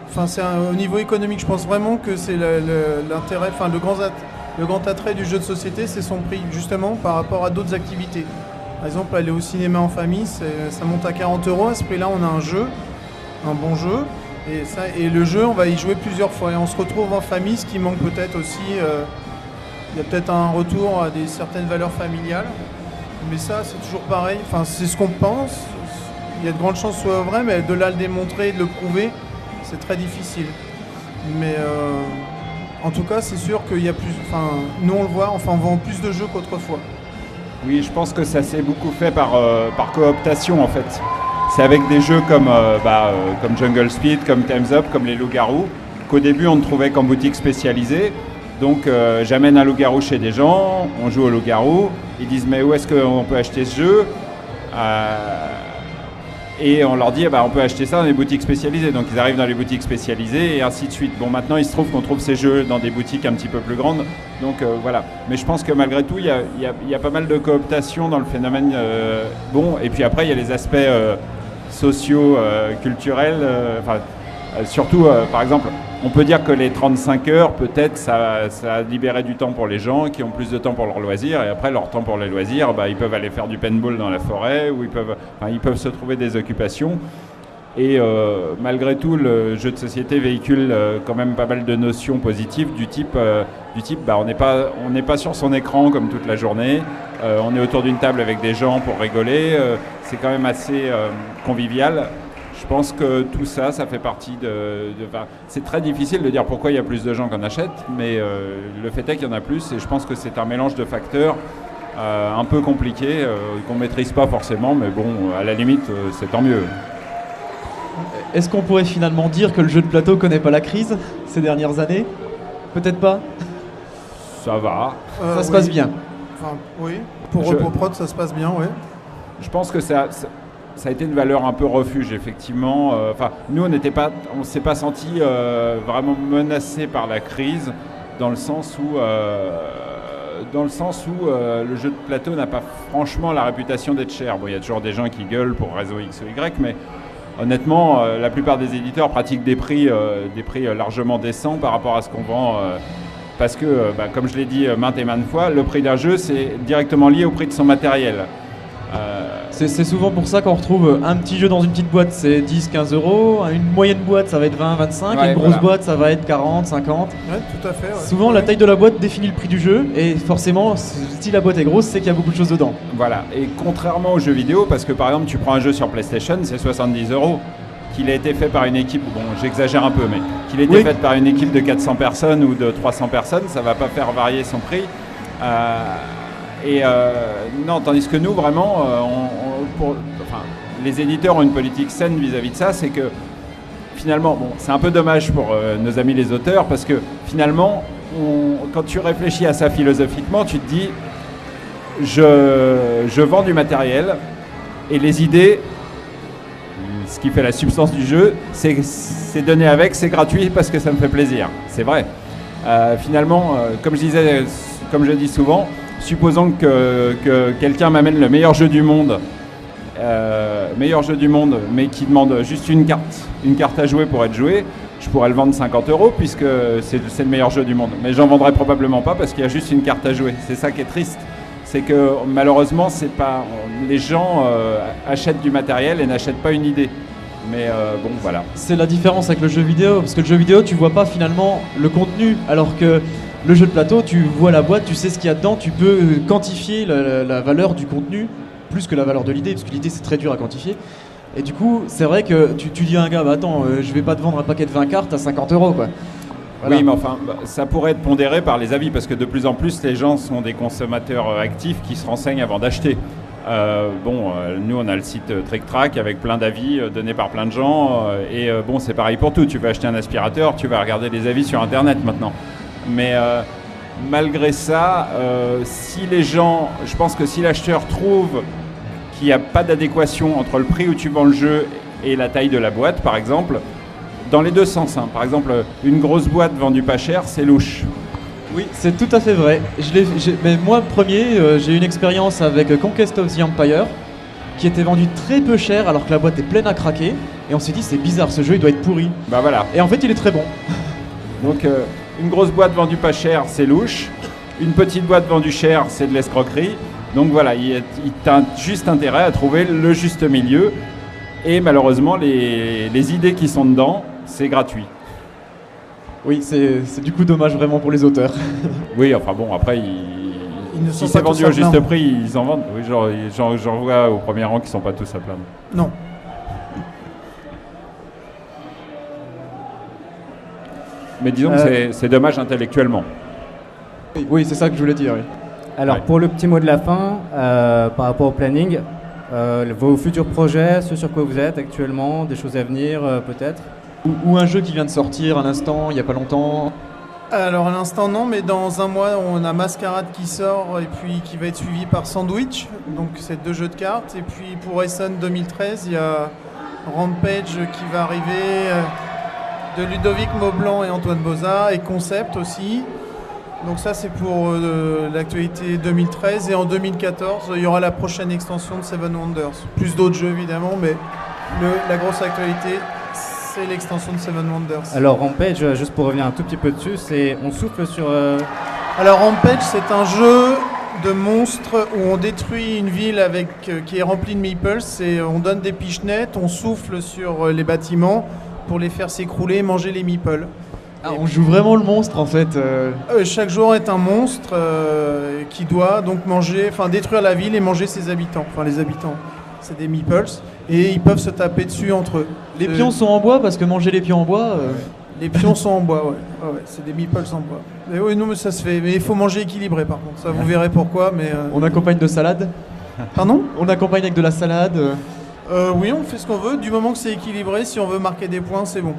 Enfin, c'est au niveau économique. Je pense vraiment que c'est l'intérêt... Enfin, le grand attrait du jeu de société, c'est son prix, justement, par rapport à d'autres activités. Par exemple, aller au cinéma en famille, ça monte à 40 €. À ce prix-là, on a un bon jeu. Et le jeu, on va y jouer plusieurs fois. Et on se retrouve en famille, ce qui manque peut-être aussi. Il y a peut-être un retour à certaines valeurs familiales. Mais ça, c'est toujours pareil. Enfin, c'est ce qu'on pense. Il y a de grandes chances que ce soit vrai, mais de là le démontrer, de le prouver, c'est très difficile. Mais en tout cas, c'est sûr qu'il y a plus... Enfin, nous, on le voit, on vend plus de jeux qu'autrefois. Oui, je pense que ça s'est beaucoup fait par cooptation en fait. C'est avec des jeux comme Jungle Speed, comme Time's Up, comme les loups-garous, qu'au début on ne trouvait qu'en boutique spécialisée. Donc j'amène un loup-garou chez des gens, on joue au loup-garou, ils disent mais où est-ce qu'on peut acheter ce jeu et on leur dit on peut acheter ça dans les boutiques spécialisées. Donc ils arrivent dans les boutiques spécialisées et ainsi de suite. Bon, maintenant il se trouve qu'on trouve ces jeux dans des boutiques un petit peu plus grandes. Donc voilà. Mais je pense que malgré tout, il y a pas mal de cooptation dans le phénomène. Et puis après il y a les aspects sociaux, culturels. Surtout, par exemple, on peut dire que les 35 heures, peut-être, ça a libéré du temps pour les gens qui ont plus de temps pour leurs loisirs. Et après, leur temps pour les loisirs, ils peuvent aller faire du paintball dans la forêt ou ils peuvent se trouver des occupations. Et malgré tout, le jeu de société véhicule quand même pas mal de notions positives du type on n'est pas sur son écran comme toute la journée. On est autour d'une table avec des gens pour rigoler. C'est quand même assez convivial. Je pense que tout ça, ça fait partie c'est très difficile de dire pourquoi il y a plus de gens qu'on achète, mais le fait est qu'il y en a plus, et je pense que c'est un mélange de facteurs un peu compliqué, qu'on ne maîtrise pas forcément, mais bon, à la limite, c'est tant mieux. Est-ce qu'on pourrait finalement dire que le jeu de plateau connaît pas la crise ces dernières années ? Peut-être pas ? Ça va. Ça se passe bien. Enfin, oui. Pour RepoProd, ça se passe bien, oui. Je pense que ça a été une valeur un peu refuge, effectivement. Nous, on ne s'est pas senti vraiment menacé par la crise, dans le sens où le jeu de plateau n'a pas franchement la réputation d'être cher. Bon, il y a toujours des gens qui gueulent pour raison X ou Y, mais honnêtement, la plupart des éditeurs pratiquent des prix largement décents par rapport à ce qu'on vend. Parce que, comme je l'ai dit maintes et maintes fois, le prix d'un jeu, c'est directement lié au prix de son matériel. C'est souvent pour ça qu'on retrouve un petit jeu dans une petite boîte, c'est 10-15 euros. Une moyenne boîte, ça va être 20-25. Ouais, et une grosse boîte, ça va être 40-50. Ouais, tout à fait. Ouais. Souvent, la taille de la boîte définit le prix du jeu. Et forcément, si la boîte est grosse, c'est qu'il y a beaucoup de choses dedans. Voilà. Et contrairement aux jeux vidéo, parce que par exemple, tu prends un jeu sur PlayStation, c'est 70 €. Qu'il a été fait par une équipe, bon, j'exagère un peu, mais qu'il ait été fait par une équipe de 400 personnes ou de 300 personnes, ça va pas faire varier son prix. Non, tandis que nous, vraiment, les éditeurs ont une politique saine vis-à-vis de ça, c'est que finalement, bon, c'est un peu dommage pour nos amis les auteurs, parce que finalement, quand tu réfléchis à ça philosophiquement, tu te dis, je vends du matériel, et les idées, ce qui fait la substance du jeu, c'est donné avec, c'est gratuit parce que ça me fait plaisir. C'est vrai. Finalement, comme je dis souvent, supposons que quelqu'un m'amène le meilleur jeu du monde, mais qui demande juste une carte à jouer pour être joué, je pourrais le vendre 50 € puisque c'est le meilleur jeu du monde. Mais j'en vendrai probablement pas parce qu'il y a juste une carte à jouer. C'est ça qui est triste. C'est que malheureusement, les gens achètent du matériel et n'achètent pas une idée. Mais bon, voilà. C'est la différence avec le jeu vidéo, parce que le jeu vidéo, tu vois pas finalement le contenu, alors que le jeu de plateau, tu vois la boîte, tu sais ce qu'il y a dedans, tu peux quantifier la valeur du contenu plus que la valeur de l'idée, parce que l'idée c'est très dur à quantifier. Et du coup, c'est vrai que tu dis à un gars, bah attends, je vais pas te vendre un paquet de 20 cartes à 50 €, quoi. Voilà. Oui, mais enfin, ça pourrait être pondéré par les avis, parce que de plus en plus, les gens sont des consommateurs actifs qui se renseignent avant d'acheter. Nous, on a le site Trick Track avec plein d'avis donnés par plein de gens. Bon, c'est pareil pour tout. Tu vas acheter un aspirateur, tu vas regarder les avis sur Internet maintenant. Mais malgré ça, je pense que si l'acheteur trouve qu'il n'y a pas d'adéquation entre le prix où tu vends le jeu et la taille de la boîte, par exemple, dans les deux sens. Par exemple, une grosse boîte vendue pas cher, c'est louche. Oui, c'est tout à fait vrai. Mais moi, premier, j'ai eu une expérience avec Conquest of the Empire qui était vendu très peu cher alors que la boîte est pleine à craquer. Et on s'est dit, c'est bizarre, ce jeu, il doit être pourri. Bah voilà. Et en fait, il est très bon. Donc, une grosse boîte vendue pas cher, c'est louche. Une petite boîte vendue cher, c'est de l'escroquerie. Donc voilà, il t'a juste intérêt à trouver le juste milieu. Et malheureusement, les idées qui sont dedans, c'est gratuit. Oui, c'est du coup dommage vraiment pour les auteurs. Oui, enfin bon, après, si c'est vendu au juste prix, ils en vendent. Oui, j'en vois au premier rang qui sont pas tous à plaindre. Non. Mais disons que c'est dommage intellectuellement. Oui, c'est ça que je voulais dire. Oui. Alors, pour le petit mot de la fin, par rapport au planning, vos futurs projets, ce sur quoi vous êtes actuellement, des choses à venir peut-être ? Ou un jeu qui vient de sortir à l'instant, il n'y a pas longtemps. Alors à l'instant non, mais dans un mois on a Masquerade qui sort et puis qui va être suivi par Sandwich, donc c'est 2 jeux de cartes. Et puis pour Essen 2013, il y a Rampage qui va arriver de Ludovic Maublanc et Antoine Bozat, et Concept aussi. Donc ça c'est pour l'actualité 2013, et en 2014 il y aura la prochaine extension de Seven Wonders. Plus d'autres jeux évidemment, mais la grosse actualité c'est l'extension de Seven Wonders. Alors Rampage, juste pour revenir un tout petit peu dessus, on souffle sur... Alors Rampage c'est un jeu de monstres où on détruit une ville qui est remplie de meeples, et on donne des pichenettes, on souffle sur les bâtiments pour les faire s'écrouler et manger les meeples. On joue vraiment le monstre en fait. Chaque joueur est un monstre qui doit donc détruire la ville et manger ses habitants. Enfin les habitants, c'est des meeples, et ils peuvent se taper dessus entre eux. Les pions sont en bois, parce que manger les pions en bois... Les pions sont en bois, ouais, c'est des meeples en bois. Et oui, non, mais ça se fait. Mais il faut manger équilibré par contre, ça vous verrez pourquoi. Mais On accompagne de salade. Pardon ? On accompagne avec de la salade. Oui, on fait ce qu'on veut, du moment que c'est équilibré. Si on veut marquer des points, c'est bon.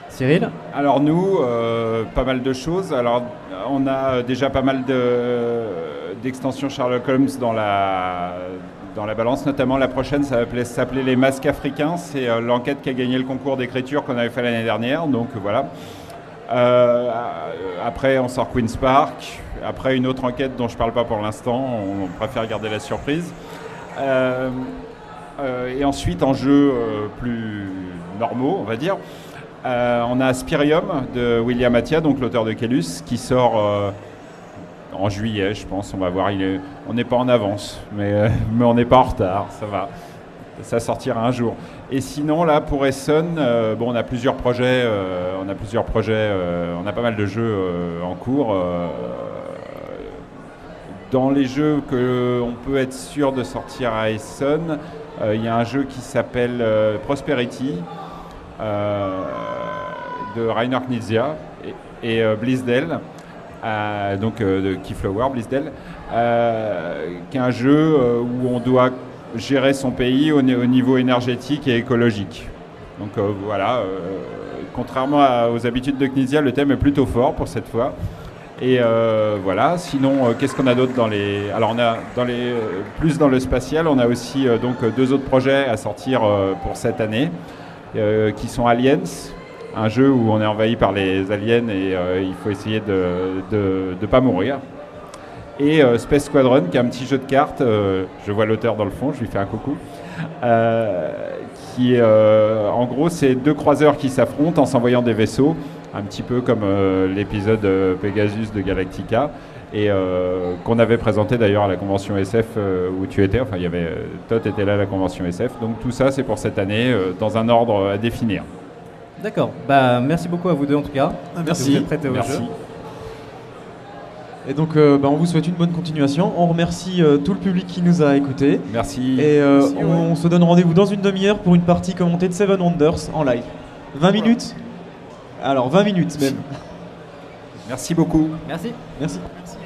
Cyril ? Alors nous, pas mal de choses. Alors on a déjà pas mal d'extensions Sherlock Holmes dans la balance, notamment la prochaine, ça va s'appeler Les Masques Africains. C'est l'enquête qui a gagné le concours d'écriture qu'on avait fait l'année dernière, donc voilà. Après, on sort Queen's Park. Après, une autre enquête dont je ne parle pas pour l'instant, on préfère garder la surprise. Et ensuite, en jeux plus normaux, on va dire, on a Aspirium de William Attia, donc l'auteur de Kellus, qui sort en juillet, je pense. On va voir. On n'est pas en avance, mais on n'est pas en retard. Ça va. Ça sortira un jour. Et sinon, là, pour Essonne, on a plusieurs projets. On a pas mal de jeux en cours. Dans les jeux qu'on peut être sûr de sortir à Essonne, il y a un jeu qui s'appelle Prosperity de Rainer Knizia et Blisdell, de Keyflower, Blisdell, qui est un jeu où on doit gérer son pays au niveau énergétique et écologique. Donc voilà, contrairement aux habitudes de Knizia, le thème est plutôt fort pour cette fois. Et voilà, sinon, qu'est-ce qu'on a d'autre dans les... Alors, on a plus dans le spatial, on a aussi donc 2 autres projets à sortir pour cette année, qui sont Aliens, un jeu où on est envahi par les aliens et il faut essayer de ne pas mourir. Et Space Squadron, qui est un petit jeu de cartes, je vois l'auteur dans le fond, je lui fais un coucou, qui est, en gros, c'est 2 croiseurs qui s'affrontent en s'envoyant des vaisseaux, un petit peu comme l'épisode Pegasus de Galactica, et qu'on avait présenté d'ailleurs à la convention SF où tu étais, enfin Todd était là à la convention SF, donc tout ça c'est pour cette année, dans un ordre à définir. D'accord, bah, merci beaucoup à vous deux en tout cas. Merci. Vous êtes prêtés au Merci. jeu. Et donc, on vous souhaite une bonne continuation. On remercie tout le public qui nous a écoutés. Merci. Et Merci, on se donne rendez-vous dans une demi-heure pour une partie commentée de Seven Wonders en live. 20 minutes. Alors, 20 minutes même. Merci beaucoup. Merci. Merci. Merci.